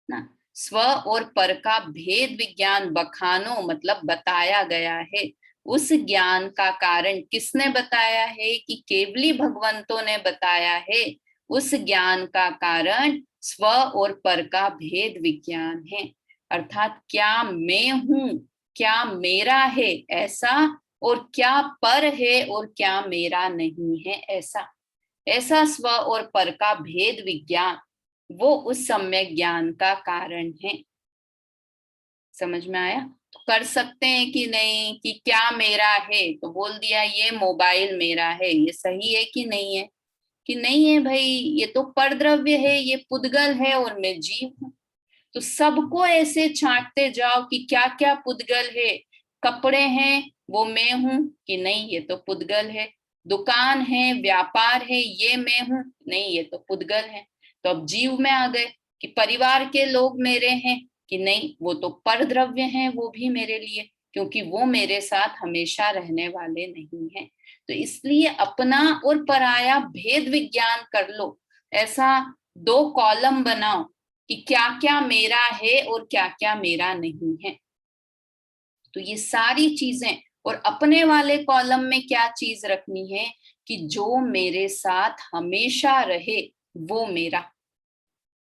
ना। स्व और पर का भेद विज्ञान बखानो मतलब बताया गया है। उस ज्ञान का कारण किसने बताया है कि केवली भगवंतों ने बताया है। उस ज्ञान का कारण स्व और पर का भेद विज्ञान है, अर्थात क्या मैं हूं, क्या मेरा है ऐसा, और क्या पर है और क्या मेरा नहीं है ऐसा। ऐसा स्व और पर का भेद विज्ञान वो उस सम्यक ज्ञान का कारण है। समझ में आया? तो कर सकते हैं कि नहीं कि क्या मेरा है, तो बोल दिया ये मोबाइल मेरा है, ये सही है कि नहीं है? कि नहीं है भाई, ये तो परद्रव्य है, ये पुद्गल है और मैं जीव हूं। तो सबको ऐसे छांटते जाओ कि क्या क्या पुद्गल है। कपड़े हैं वो मैं हूं कि नहीं, ये तो पुद्गल है। दुकान है, व्यापार है, ये मैं हूं, नहीं ये तो पुद्गल है। तो अब जीव में आ गए कि परिवार के लोग मेरे हैं कि नहीं, वो तो परद्रव्य हैं, वो भी मेरे लिए, क्योंकि वो मेरे साथ हमेशा रहने वाले नहीं हैं। तो इसलिए अपना और पराया भेद विज्ञान कर लो। ऐसा 2 कॉलम बनाओ कि क्या क्या मेरा है और क्या क्या मेरा नहीं है। तो ये सारी चीजें, और अपने वाले कॉलम में क्या चीज रखनी है कि जो मेरे साथ हमेशा रहे वो मेरा।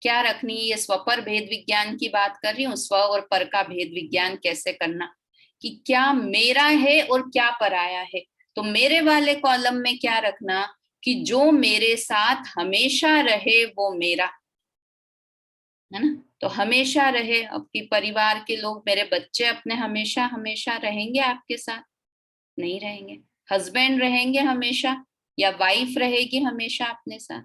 क्या रखनी है, ये स्वपर भेद विज्ञान की बात कर रही हूँ। स्व और पर का भेद विज्ञान कैसे करना कि क्या मेरा है और क्या पराया है। तो मेरे वाले कॉलम में क्या रखना कि जो मेरे साथ हमेशा रहे वो मेरा, है ना। तो हमेशा रहे, आपकी परिवार के लोग, मेरे बच्चे अपने हमेशा हमेशा रहेंगे आपके साथ? नहीं रहेंगे। हस्बैंड रहेंगे हमेशा, या वाइफ रहेगी हमेशा अपने साथ?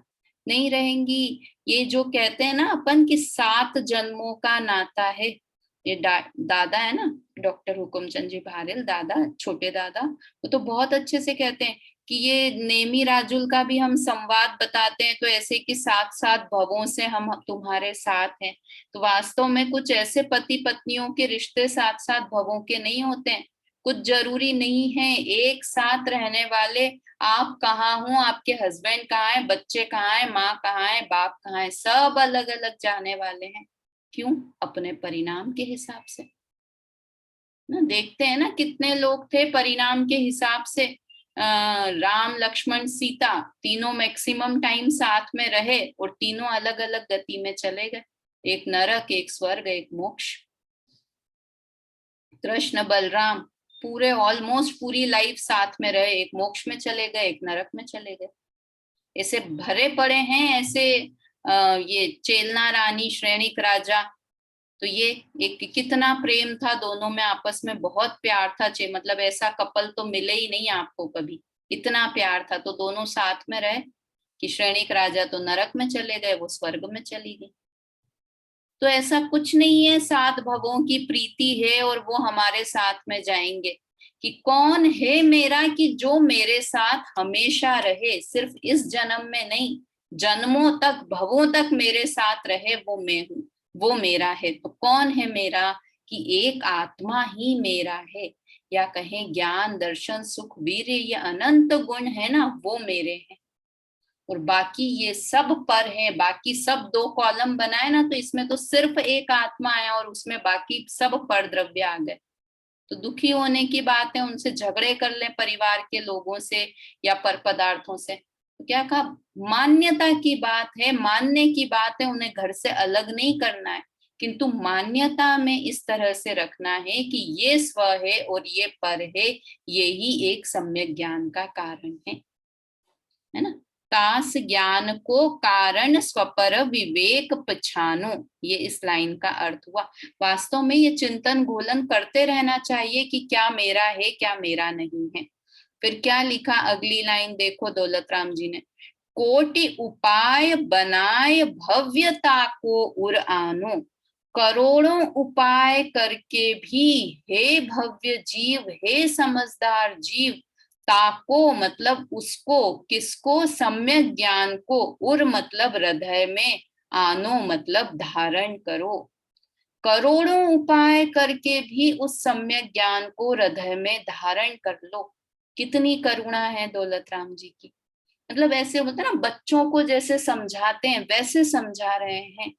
नहीं रहेंगी। ये जो कहते हैं ना अपन कि 7 जन्मों का नाता है, ये दादा है ना, डॉक्टर हुकुमचंद जी भारेल, दादा, छोटे दादा, वो तो बहुत अच्छे से कहते हैं कि ये नेमी राजुल का भी हम संवाद बताते हैं तो ऐसे कि 7-7 भवों से हम तुम्हारे साथ हैं। तो वास्तव में कुछ ऐसे पति पत्नियों के रिश्ते 7-7 भवों के नहीं होते हैं। कुछ जरूरी नहीं है एक साथ रहने वाले आप कहाँ हो, आपके हस्बैंड कहाँ है, बच्चे कहाँ है, माँ कहाँ है, बाप कहाँ है, सब अलग अलग जाने वाले हैं। क्यों? अपने परिणाम के हिसाब से ना। देखते हैं ना कितने लोग थे परिणाम के हिसाब से। राम लक्ष्मण सीता तीनों मैक्सिमम टाइम साथ में रहे और तीनों अलग अलग गति में चले गए। एक नरक, एक स्वर्ग, एक मोक्ष। कृष्ण बलराम पूरे ऑलमोस्ट पूरी लाइफ साथ में रहे, एक मोक्ष में चले गए, एक नरक में चले गए। ऐसे भरे पड़े हैं ऐसे। ये चेलना रानी, श्रेणिक राजा, तो ये एक कितना प्रेम था दोनों में, आपस में बहुत प्यार था। मतलब ऐसा कपल तो मिले ही नहीं आपको कभी, इतना प्यार था। तो दोनों साथ में रहे कि श्रेणिक राजा तो नरक में चले गए, वो स्वर्ग में चली गई। तो ऐसा कुछ नहीं है, 7 भवों की प्रीति है और वो हमारे साथ में जाएंगे। कि कौन है मेरा कि जो मेरे साथ हमेशा रहे, सिर्फ इस जन्म में नहीं, जन्मों तक भवों तक मेरे साथ रहे, वो मैं हूं, वो मेरा है। तो कौन है मेरा? कि एक आत्मा ही मेरा है, या कहें ज्ञान दर्शन सुख वीर्य, ये अनंत गुण है ना, वो मेरे हैं। और बाकी ये सब पर है, बाकी सब 2 कॉलम बनाए ना, तो इसमें तो सिर्फ एक आत्मा आया और उसमें बाकी सब पर द्रव्य आ गए। तो दुखी होने की बात है, उनसे झगड़े कर लें परिवार के लोगों से या पर पदार्थों से। तो क्या कहा, मान्यता की बात है, मानने की बात है, उन्हें घर से अलग नहीं करना है, किंतु मान्यता में इस तरह से रखना है कि ये स्व है और ये पर है, ये ही एक सम्यक ज्ञान का कारण है ना। तास ज्ञान को कारण स्वपर विवेक पछानो, ये इस लाइन का अर्थ हुआ। वास्तव में ये चिंतन घोलन करते रहना चाहिए कि क्या मेरा है, क्या मेरा नहीं है। फिर क्या लिखा अगली लाइन देखो दौलत राम जी ने, कोटि उपाय बनाए भव्यता को उर आनो, करोड़ों उपाय करके भी हे भव्य जीव, हे समझदार जीव, ताको मतलब उसको, किसको? सम्यक ज्ञान को, उर मतलब हृदय में, आनो मतलब धारण करो। करोड़ों उपाय करके भी उस सम्यक ज्ञान को हृदय में धारण कर लो। कितनी करुणा है दौलत राम जी की। मतलब ऐसे होता है ना, बच्चों को जैसे समझाते हैं वैसे समझा रहे हैं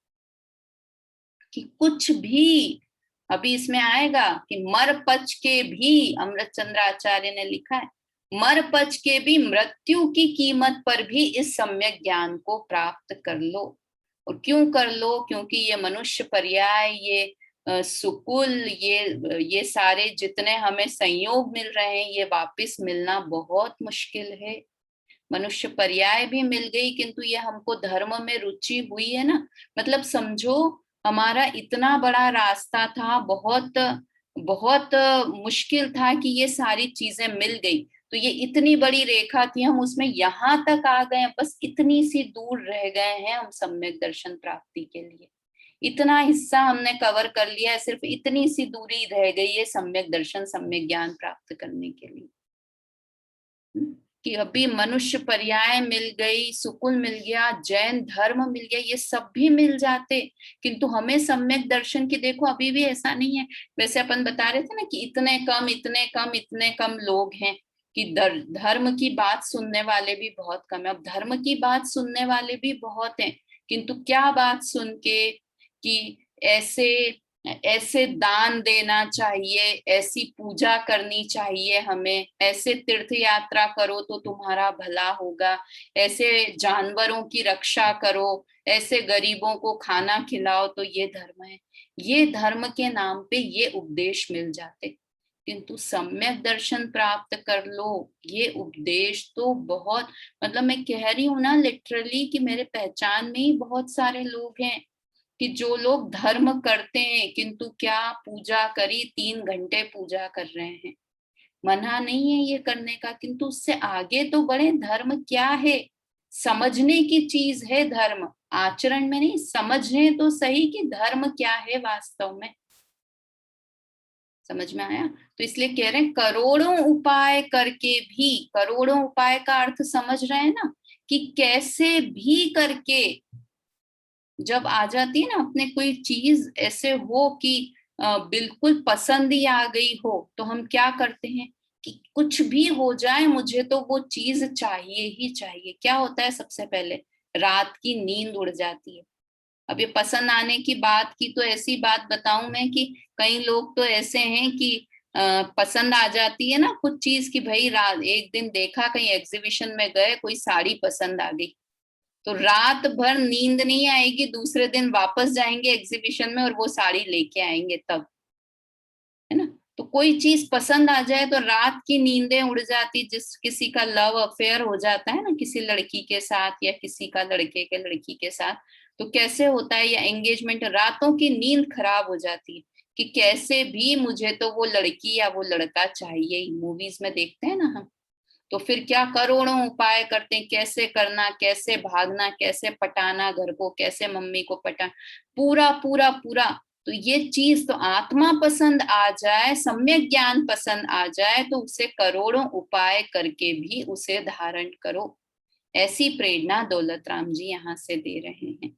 कि कुछ भी, अभी इसमें आएगा कि मर पच के भी, अमृत चंद्र आचार्य ने लिखा है, मर पच के भी मृत्यु की कीमत पर भी इस सम्यक ज्ञान को प्राप्त कर लो। और क्यों कर लो? क्योंकि ये मनुष्य पर्याय, ये सुकुल, ये सारे जितने हमें संयोग मिल रहे हैं, ये वापिस मिलना बहुत मुश्किल है। मनुष्य पर्याय भी मिल गई, किंतु ये हमको धर्म में रुचि हुई है ना। मतलब समझो, हमारा इतना बड़ा रास्ता था, बहुत बहुत मुश्किल था कि ये सारी चीजें मिल गई। तो ये इतनी बड़ी रेखा थी, हम उसमें यहाँ तक आ गए, बस इतनी सी दूर रह गए हैं हम सम्यक दर्शन प्राप्ति के लिए। इतना हिस्सा हमने कवर कर लिया है, सिर्फ इतनी सी दूरी रह गई है सम्यक दर्शन, सम्यक ज्ञान प्राप्त करने के लिए। कि अभी मनुष्य पर्याय मिल गई, सुकुल मिल गया, जैन धर्म मिल गया, ये सब भी मिल जाते, किंतु हमें सम्यक दर्शन की, देखो अभी भी ऐसा नहीं है। वैसे अपन बता रहे थे ना कि इतने कम इतने कम इतने कम लोग हैं कि धर्म की बात सुनने वाले भी बहुत कम है। अब धर्म की बात सुनने वाले भी बहुत हैं, किंतु क्या बात सुन के कि ऐसे ऐसे दान देना चाहिए, ऐसी पूजा करनी चाहिए हमें, ऐसे तीर्थ यात्रा करो तो तुम्हारा भला होगा, ऐसे जानवरों की रक्षा करो, ऐसे गरीबों को खाना खिलाओ, तो ये धर्म है। ये धर्म के नाम पे ये उपदेश मिल जाते, किंतु सम्यक दर्शन प्राप्त कर लो, ये उपदेश तो बहुत, मतलब मैं कह रही हूँ ना लिटरली कि मेरे पहचान में ही बहुत सारे लोग हैं कि जो लोग धर्म करते हैं, किंतु क्या पूजा करी, 3 घंटे पूजा कर रहे हैं। मना नहीं है ये करने का, किंतु उससे आगे तो बढ़े। धर्म क्या है? समझने की चीज है धर्म, आचरण में नहीं। समझने तो सही कि धर्म क्या है वास्तव में। समझ में आया? तो इसलिए कह रहे हैं करोड़ों उपाय करके भी, करोड़ों उपाय का अर्थ समझ रहे हैं ना, कि कैसे भी करके जब आ जाती है ना अपने कोई चीज ऐसे हो कि बिल्कुल पसंद ही आ गई हो, तो हम क्या करते हैं कि कुछ भी हो जाए मुझे तो वो चीज चाहिए ही चाहिए। क्या होता है, सबसे पहले रात की नींद उड़ जाती है। अब ये पसंद आने की बात की तो ऐसी बात बताऊं मैं कि कई लोग तो ऐसे हैं कि पसंद आ जाती है ना कुछ चीज की, भाई रात एक दिन देखा कहीं एग्जीबिशन में गए, कोई साड़ी पसंद आ गई, तो रात भर नींद नहीं आएगी, दूसरे दिन वापस जाएंगे एग्जीबिशन में और वो साड़ी लेके आएंगे तब, है ना। तो कोई चीज पसंद आ जाए तो रात की नींदें उड़ जाती। जिस किसी का लव अफेयर हो जाता है ना किसी लड़की के साथ या किसी का लड़के के लड़की के साथ, तो कैसे होता है, या एंगेजमेंट, रातों की नींद खराब हो जाती है कि कैसे भी मुझे तो वो लड़की या वो लड़का चाहिए ही। मूवीज में देखते हैं ना हम, तो फिर क्या करोड़ों उपाय करते हैं, कैसे करना, कैसे भागना, कैसे पटाना घर को, कैसे मम्मी को पटाना, पूरा पूरा पूरा। तो ये चीज तो आत्मा पसंद आ जाए, सम्यक ज्ञान पसंद आ जाए, तो उसे करोड़ों उपाय करके भी उसे धारण करो। ऐसी प्रेरणा दौलत राम जी यहाँ से दे रहे हैं।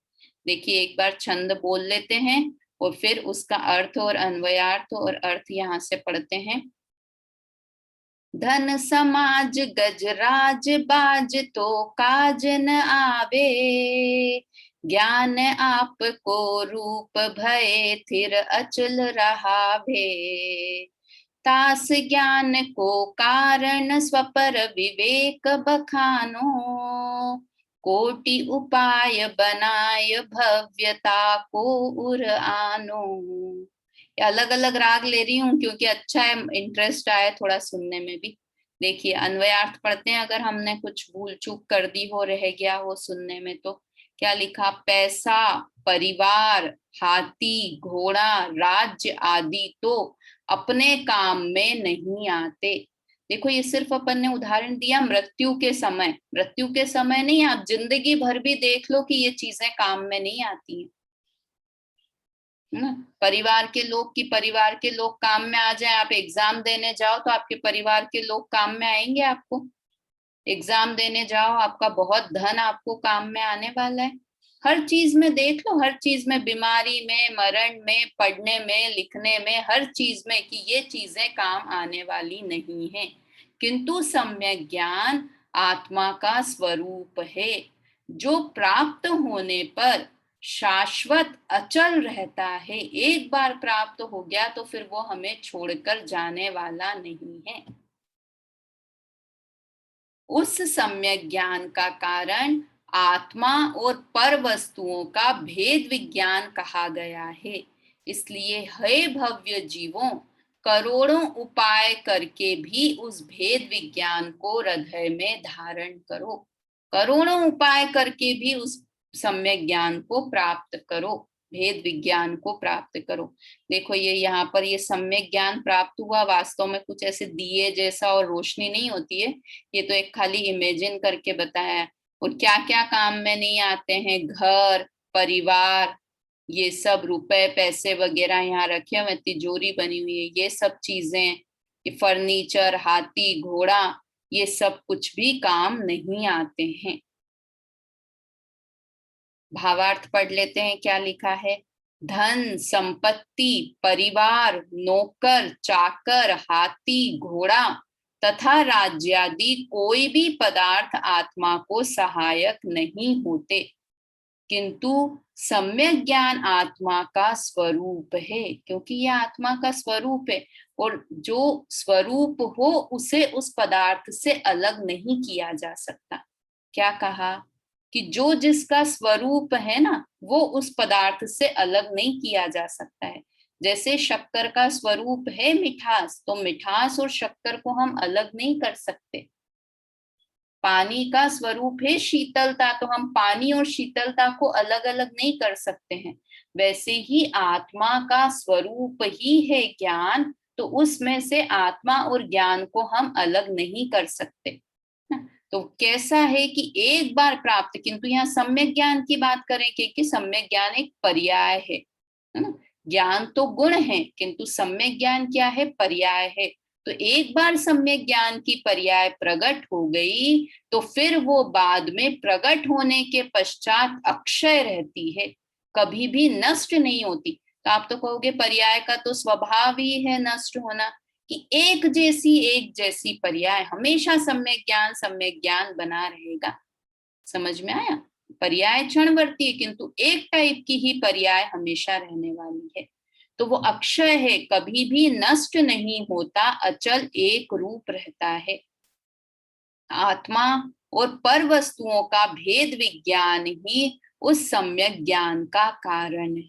देखिए एक बार छंद बोल लेते हैं और फिर उसका अर्थ और अन्वयार्थ और अर्थ यहाँ से पढ़ते हैं। धन समाज गजराज बाज तो काज न आवे, ज्ञान आपको रूप भय थिर अचल रहावे, तास ज्ञान को कारण स्वपर विवेक बखानो, कोटि उपाय बनाय भव्यता को उर आनो। अलग अलग राग ले रही हूँ क्योंकि अच्छा है, इंटरेस्ट आए थोड़ा सुनने में भी। देखिए अन्वयार्थ पढ़ते हैं, अगर हमने कुछ भूल चूक कर दी हो, रह गया हो सुनने में, तो क्या लिखा, पैसा, परिवार, हाथी, घोड़ा, राज्य आदि तो अपने काम में नहीं आते। देखो ये सिर्फ अपन ने उदाहरण दिया मृत्यु के समय, मृत्यु के समय नहीं, आप जिंदगी भर भी देख लो कि ये चीजें काम में नहीं आती हैं, है ना। परिवार के लोग, की परिवार के लोग काम में आ जाए, आप एग्जाम देने जाओ तो आपके परिवार के लोग काम में आएंगे आपको। एग्जाम देने जाओ, आपका बहुत धन आपको काम में आने वाला है। हर चीज में देख लो, हर चीज में, बीमारी में, मरण में, पढ़ने में, लिखने में, हर चीज में, कि ये चीजें काम आने वाली नहीं है। किंतु सम्यक ज्ञान आत्मा का स्वरूप है, जो प्राप्त होने पर शाश्वत अचल रहता है। एक बार प्राप्त हो गया तो फिर वो हमें छोड़कर जाने वाला नहीं है। उस सम्यक ज्ञान का कारण आत्मा और पर वस्तुओं का भेद विज्ञान कहा गया है। इसलिए हे भव्य जीवों, करोड़ों उपाय करके भी उस भेद विज्ञान को हृदय में धारण करो। करोड़ों उपाय करके भी उस सम्यक ज्ञान को प्राप्त करो, भेद विज्ञान को प्राप्त करो। देखो ये यहाँ पर ये सम्यक ज्ञान प्राप्त हुआ, वास्तव में कुछ ऐसे दिए जैसा और रोशनी नहीं होती है, ये तो एक खाली इमेजिन करके बताया है। और क्या क्या काम में नहीं आते हैं, घर, परिवार, ये सब रुपए पैसे वगैरह यहाँ रखे हुए, तिजोरी बनी हुई है, ये सब चीजें, ये फर्नीचर, हाथी, घोड़ा, ये सब कुछ भी काम नहीं आते हैं। भावार्थ पढ़ लेते हैं, क्या लिखा है। धन, संपत्ति, परिवार, नौकर, चाकर, हाथी, घोड़ा तथा राज्यादि कोई भी पदार्थ आत्मा को सहायक नहीं होते, किंतु सम्यक ज्ञान आत्मा का स्वरूप है, क्योंकि यह आत्मा का स्वरूप है। और जो स्वरूप हो उसे उस पदार्थ से अलग नहीं किया जा सकता। क्या कहा कि जो जिसका स्वरूप है ना, वो उस पदार्थ से अलग नहीं किया जा सकता है। जैसे शक्कर का स्वरूप है मिठास, तो मिठास और शक्कर को हम अलग नहीं कर सकते। पानी का स्वरूप है शीतलता, तो हम पानी और शीतलता को अलग अलग नहीं कर सकते हैं। वैसे ही आत्मा का स्वरूप ही है ज्ञान, तो उसमें से आत्मा और ज्ञान को हम अलग नहीं कर सकते। तो कैसा है कि एक बार प्राप्त, किंतु यहाँ सम्यक ज्ञान की बात करें कि सम्यक ज्ञान एक पर्याय है ना। ज्ञान तो गुण है, किंतु सम्यक ज्ञान क्या है? पर्याय है। तो एक बार सम्यक ज्ञान की पर्याय प्रकट हो गई तो फिर वो बाद में प्रकट होने के पश्चात अक्षय रहती है, कभी भी नष्ट नहीं होती। तो आप तो कहोगे पर्याय का तो स्वभाव ही है नष्ट होना, कि एक जैसी पर्याय हमेशा सम्यक ज्ञान बना रहेगा। समझ में आया? पर्याय क्षणवर्ती है, किंतु एक टाइप की ही पर्याय हमेशा रहने वाली है। तो वो अक्षय है, कभी भी नष्ट नहीं होता, अचल एक रूप रहता है। आत्मा और पर वस्तुओं का भेद विज्ञान ही उस सम्यक ज्ञान का कारण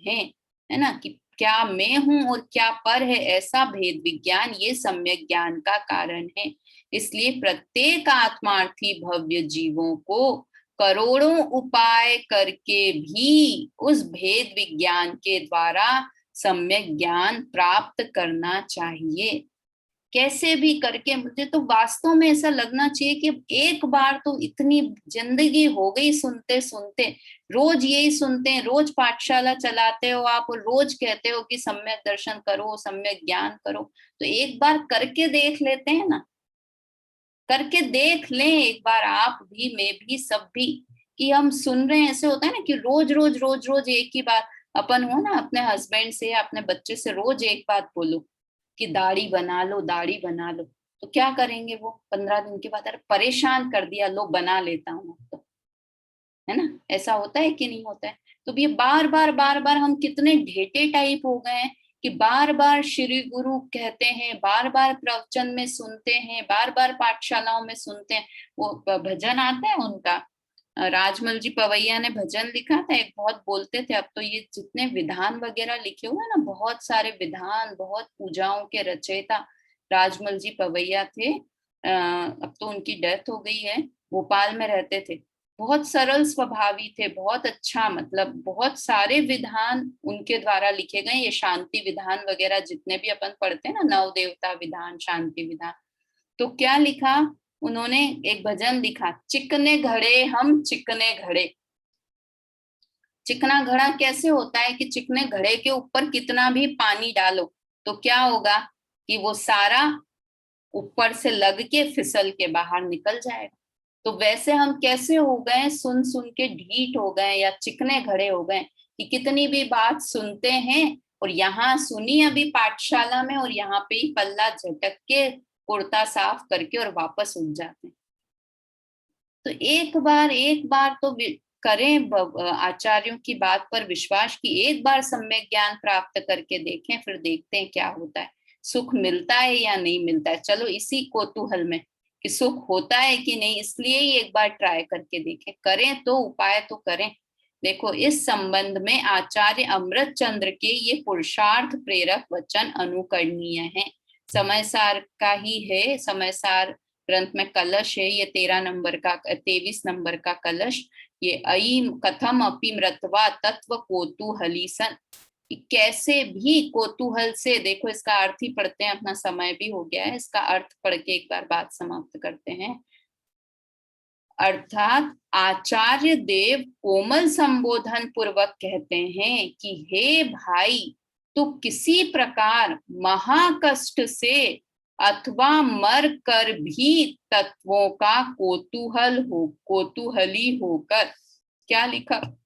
है ना? कि क्या मैं हूं और क्या पर है, ऐसा भेद विज्ञान ये सम्यक ज्ञान का कारण है। इसलिए प्रत्येक आत्मार्थी भव्य जीवों को करोड़ों उपाय करके भी उस भेद विज्ञान के द्वारा सम्यक ज्ञान प्राप्त करना चाहिए। कैसे भी करके, मुझे तो वास्तव में ऐसा लगना चाहिए कि एक बार तो, इतनी जिंदगी हो गई सुनते सुनते, रोज यही सुनते हैं, रोज पाठशाला चलाते हो आप और रोज कहते हो कि सम्यक दर्शन करो, सम्यक ज्ञान करो, तो एक बार करके देख लेते हैं ना। करके देख लें एक बार, आप भी, मैं भी, सब भी, कि हम सुन रहे हैं। ऐसे होता है ना कि रोज रोज रोज रोज एक ही बात, अपन हो ना अपने हस्बैंड से या अपने बच्चे से रोज एक बात बोलो कि दाढ़ी बना लो, दाढ़ी बना लो, तो क्या करेंगे वो 15 दिन के बाद? अरे परेशान कर दिया, लो बना लेता हूँ तो, है ना? ऐसा होता है कि नहीं होता है? तो ये बार बार बार बार हम कितने ढेटे टाइप हो गए हैं कि बार बार श्री गुरु कहते हैं, बार बार प्रवचन में सुनते हैं, बार बार पाठशालाओं में सुनते हैं। वो भजन आता है उनका, राजमल जी पवैया ने भजन लिखा था एक, बहुत बोलते थे। अब तो ये जितने विधान वगैरह लिखे हुए हैं ना, बहुत सारे विधान, बहुत पूजाओं के रचयिता राजमल जी पवैया थे। अब तो उनकी डेथ हो गई है। भोपाल में रहते थे, बहुत सरल स्वभावी थे, बहुत अच्छा, मतलब बहुत सारे विधान उनके द्वारा लिखे गए। ये शांति विधान वगैरह जितने भी अपन पढ़ते हैं ना, नव देवता विधान, शांति विधान, तो क्या लिखा उन्होंने? एक भजन लिखा, चिकने घड़े हम चिकने घड़े। चिकना घड़ा कैसे होता है कि चिकने घड़े के ऊपर कितना भी पानी डालो तो क्या होगा कि वो सारा ऊपर से लग के फिसल के बाहर निकल जाएगा। तो वैसे हम कैसे हो गए, सुन सुन के ढीठ हो गए या चिकने घड़े हो गए कि कितनी भी बात सुनते हैं और यहाँ सुनी अभी पाठशाला में और यहाँ पे ही पल्ला झटक के कुर्ता साफ करके और वापस उठ जाते हैं। तो एक बार तो करें आचार्यों की बात पर विश्वास, की एक बार सम्यक ज्ञान प्राप्त करके देखें, फिर देखते हैं क्या होता है, सुख मिलता है या नहीं मिलता है। चलो इसी कौतूहल में कि सुख होता है कि नहीं, इसलिए ही एक बार ट्राई करके देखें। करें तो उपाय तो करें। देखो इस संबंध में आचार्य अमृत चंद्र के ये पुरुषार्थ प्रेरक वचन अनुकरणीय हैं। समय सार का ही है, समय सार ग्रंथ में कलश है, ये 13 नंबर का, 23 नंबर का कलश। ये अई कथम अपि मृत्वा तत्व कोतूहली सन, कैसे भी कोतूहल से, देखो इसका अर्थ ही पढ़ते हैं, अपना समय भी हो गया है, इसका अर्थ पढ़ के एक बार बात समाप्त करते हैं। अर्थात आचार्य देव कोमल संबोधन पूर्वक कहते हैं कि हे भाई, तू किसी प्रकार महाकष्ट से अथवा मर कर भी तत्वों का कोतूहली होकर, क्या लिखा?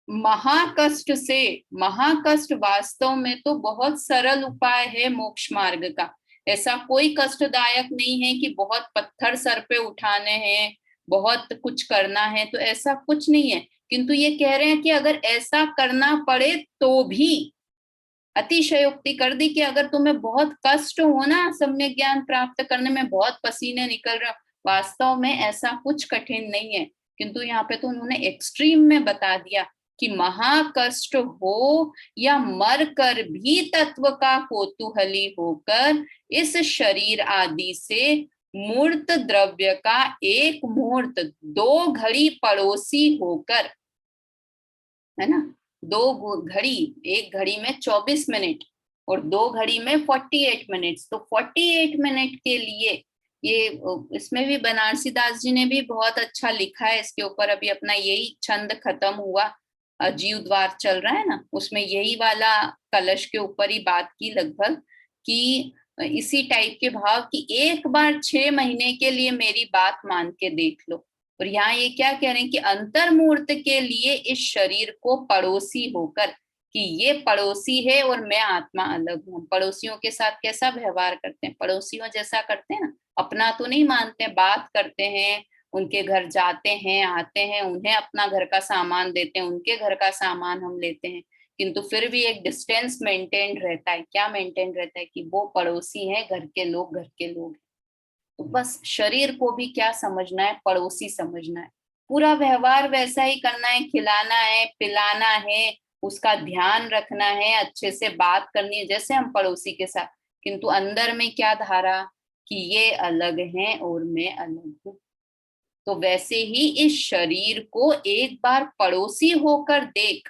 महाकष्ट से, महाकष्ट वास्तव में तो बहुत सरल उपाय है मोक्ष मार्ग का। ऐसा कोई कष्टदायक नहीं है कि बहुत पत्थर सर पे उठाने हैं, बहुत कुछ करना है, तो ऐसा कुछ नहीं है। किंतु ये कह रहे हैं कि अगर ऐसा करना पड़े तो भी, अतिशयोक्ति कर दी कि अगर तुम्हें बहुत कष्ट हो ना सम्यक ज्ञान प्राप्त करने में, बहुत पसीने निकल रहे, वास्तव में ऐसा कुछ कठिन नहीं है। किंतु यहाँ पे तो उन्होंने एक्सट्रीम में बता दिया कि महाकष्ट हो या मर कर भी तत्व का कोतूहली होकर इस शरीर आदि से मूर्त द्रव्य का एक मुहूर्त 2 घड़ी पड़ोसी होकर, है ना, 2 घड़ी, एक घड़ी में 24 मिनट और 2 घड़ी में 48 मिनट, तो 48 मिनट के लिए ये, इसमें भी बनारसी दास जी ने भी बहुत अच्छा लिखा है इसके ऊपर। अभी अपना यही छंद खत्म हुआ अजीव द्वार चल रहा है ना, उसमें यही वाला कलश के ऊपर ही बात की लगभग, कि इसी टाइप के भाव कि एक बार 6 महीने के लिए मेरी बात मान के देख लो। और यहाँ ये क्या कह रहे हैं कि अंतर्मूर्त के लिए इस शरीर को पड़ोसी होकर, कि ये पड़ोसी है और मैं आत्मा अलग हूँ। पड़ोसियों के साथ कैसा व्यवहार करते हैं, पड़ोसियों जैसा करते हैं ना, अपना तो नहीं मानते, बात करते हैं, उनके घर जाते हैं आते हैं, उन्हें अपना घर का सामान देते हैं, उनके घर का सामान हम लेते हैं, किंतु फिर भी एक डिस्टेंस मेंटेन रहता है। क्या मेंटेन रहता है कि वो पड़ोसी है, घर के लोग घर के लोग। तो बस शरीर को भी क्या समझना है, पड़ोसी समझना है। पूरा व्यवहार वैसा ही करना है, खिलाना है, पिलाना है, उसका ध्यान रखना है, अच्छे से बात करनी है जैसे हम पड़ोसी के साथ, किंतु अंदर में क्या धारा कि ये अलग है और मैं अलग हूँ। तो वैसे ही इस शरीर को एक बार पड़ोसी होकर देख,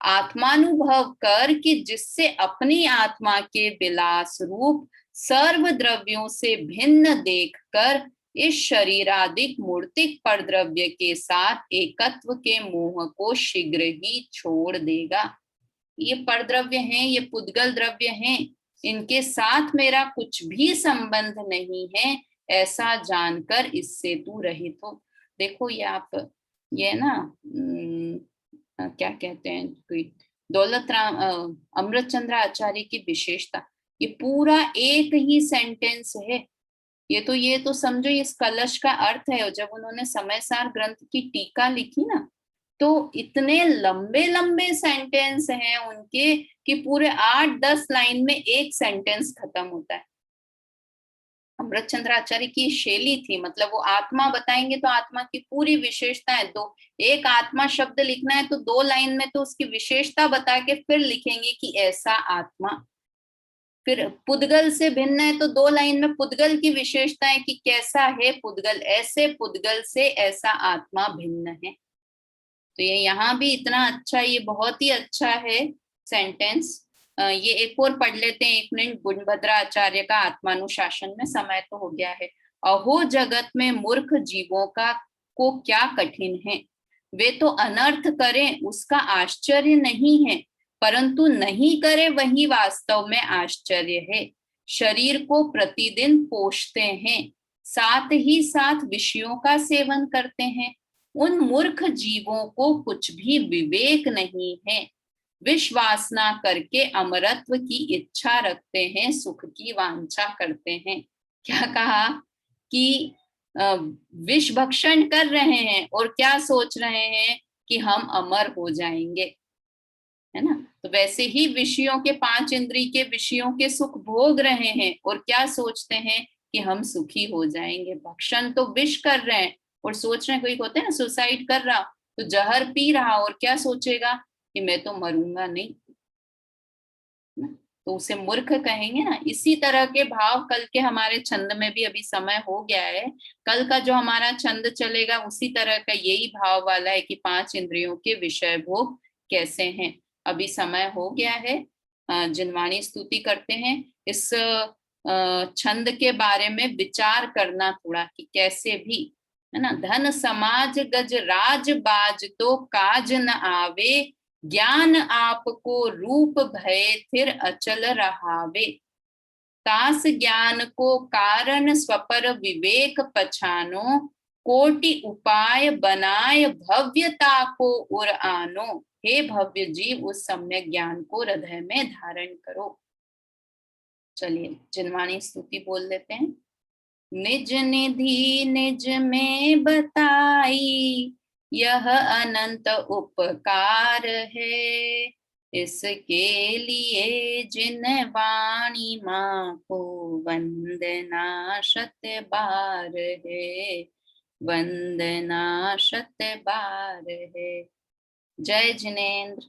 आत्मानुभव कर कि जिससे अपनी आत्मा के विलास रूप सर्व द्रव्यों से भिन्न देखकर इस शरीरादिक मूर्तिक परद्रव्य के साथ एकत्व के मोह को शीघ्र ही छोड़ देगा। ये परद्रव्य हैं, ये पुद्गल द्रव्य हैं, इनके साथ मेरा कुछ भी संबंध नहीं है, ऐसा जानकर इससे तू रहित हो। देखो ये आप, ये ना क्या कहते हैं, कोई दौलत राम अमृत चंद्र आचार्य की विशेषता, ये पूरा एक ही सेंटेंस है। ये तो समझो इस कलश का अर्थ है। और जब उन्होंने समयसार ग्रंथ की टीका लिखी ना, तो इतने लंबे लंबे सेंटेंस हैं उनके कि पूरे 8-10 लाइन में एक सेंटेंस खत्म होता है। अमृत चंद्र आचार्य की शैली थी, मतलब वो आत्मा बताएंगे तो आत्मा की पूरी विशेषताएं, दो एक आत्मा शब्द लिखना है तो 2 लाइन में तो उसकी विशेषता बता के फिर लिखेंगे कि ऐसा आत्मा। फिर पुद्गल से भिन्न है तो 2 लाइन में पुद्गल की विशेषताएं कि कैसा है पुद्गल, ऐसे पुद्गल से ऐसा आत्मा भिन्न है। तो ये यहाँ भी इतना अच्छा, ये बहुत ही अच्छा है सेंटेंस। ये एक और पढ़ लेते हैं 1 मिनट, गुणभद्राचार्य का आत्मानुशासन में, समय तो हो गया है। अहो जगत में मूर्ख जीवों का को क्या कठिन है, वे तो अनर्थ करें उसका आश्चर्य नहीं है, परंतु नहीं करे वही वास्तव में आश्चर्य है। शरीर को प्रतिदिन पोषते हैं, साथ ही साथ विषयों का सेवन करते हैं। उन मूर्ख जीवों को कुछ भी विवेक नहीं है, विश्वासना करके अमरत्व की इच्छा रखते हैं, सुख की वांछा करते हैं। क्या कहा कि विष भक्षण कर रहे हैं और क्या सोच रहे हैं कि हम अमर हो जाएंगे, है ना। तो वैसे ही विषयों के 5 इंद्रिय के विषयों के सुख भोग रहे हैं और क्या सोचते हैं कि हम सुखी हो जाएंगे। भक्षण तो विष कर रहे हैं और सोच रहे हैं, कोई होते हैं ना सुसाइड कर रहा तो जहर पी रहा और क्या सोचेगा कि मैं तो मरूंगा नहीं, तो उसे मूर्ख कहेंगे ना। इसी तरह के भाव कल के हमारे छंद में भी, अभी समय हो गया है, कल का जो हमारा छंद चलेगा उसी तरह का यही भाव वाला है कि 5 इंद्रियों के विषय भोग कैसे हैं। अभी समय हो गया है, जिनवाणी स्तुति करते हैं। इस छंद के बारे में विचार करना थोड़ा कि कैसे भी, है ना। धन समाज गज राज बाज तो काज न आवे, ज्ञान आपको रूप भय फिर अचल रहावे। तास ज्ञान को कारण स्वपर विवेक पछानो, कोटि उपाय बनाए भव्यता को उर आनो। हे भव्य जीव उस सम्यक ज्ञान को हृदय में धारण करो। चलिए जिनवाणी स्तुति बोल लेते हैं। निज निधि निज में बताई, यह अनंत उपकार है, इसके लिए जिन वाणी माँ को वंदना शत बार है, वंदना शत बार है। जय जिनेन्द्र।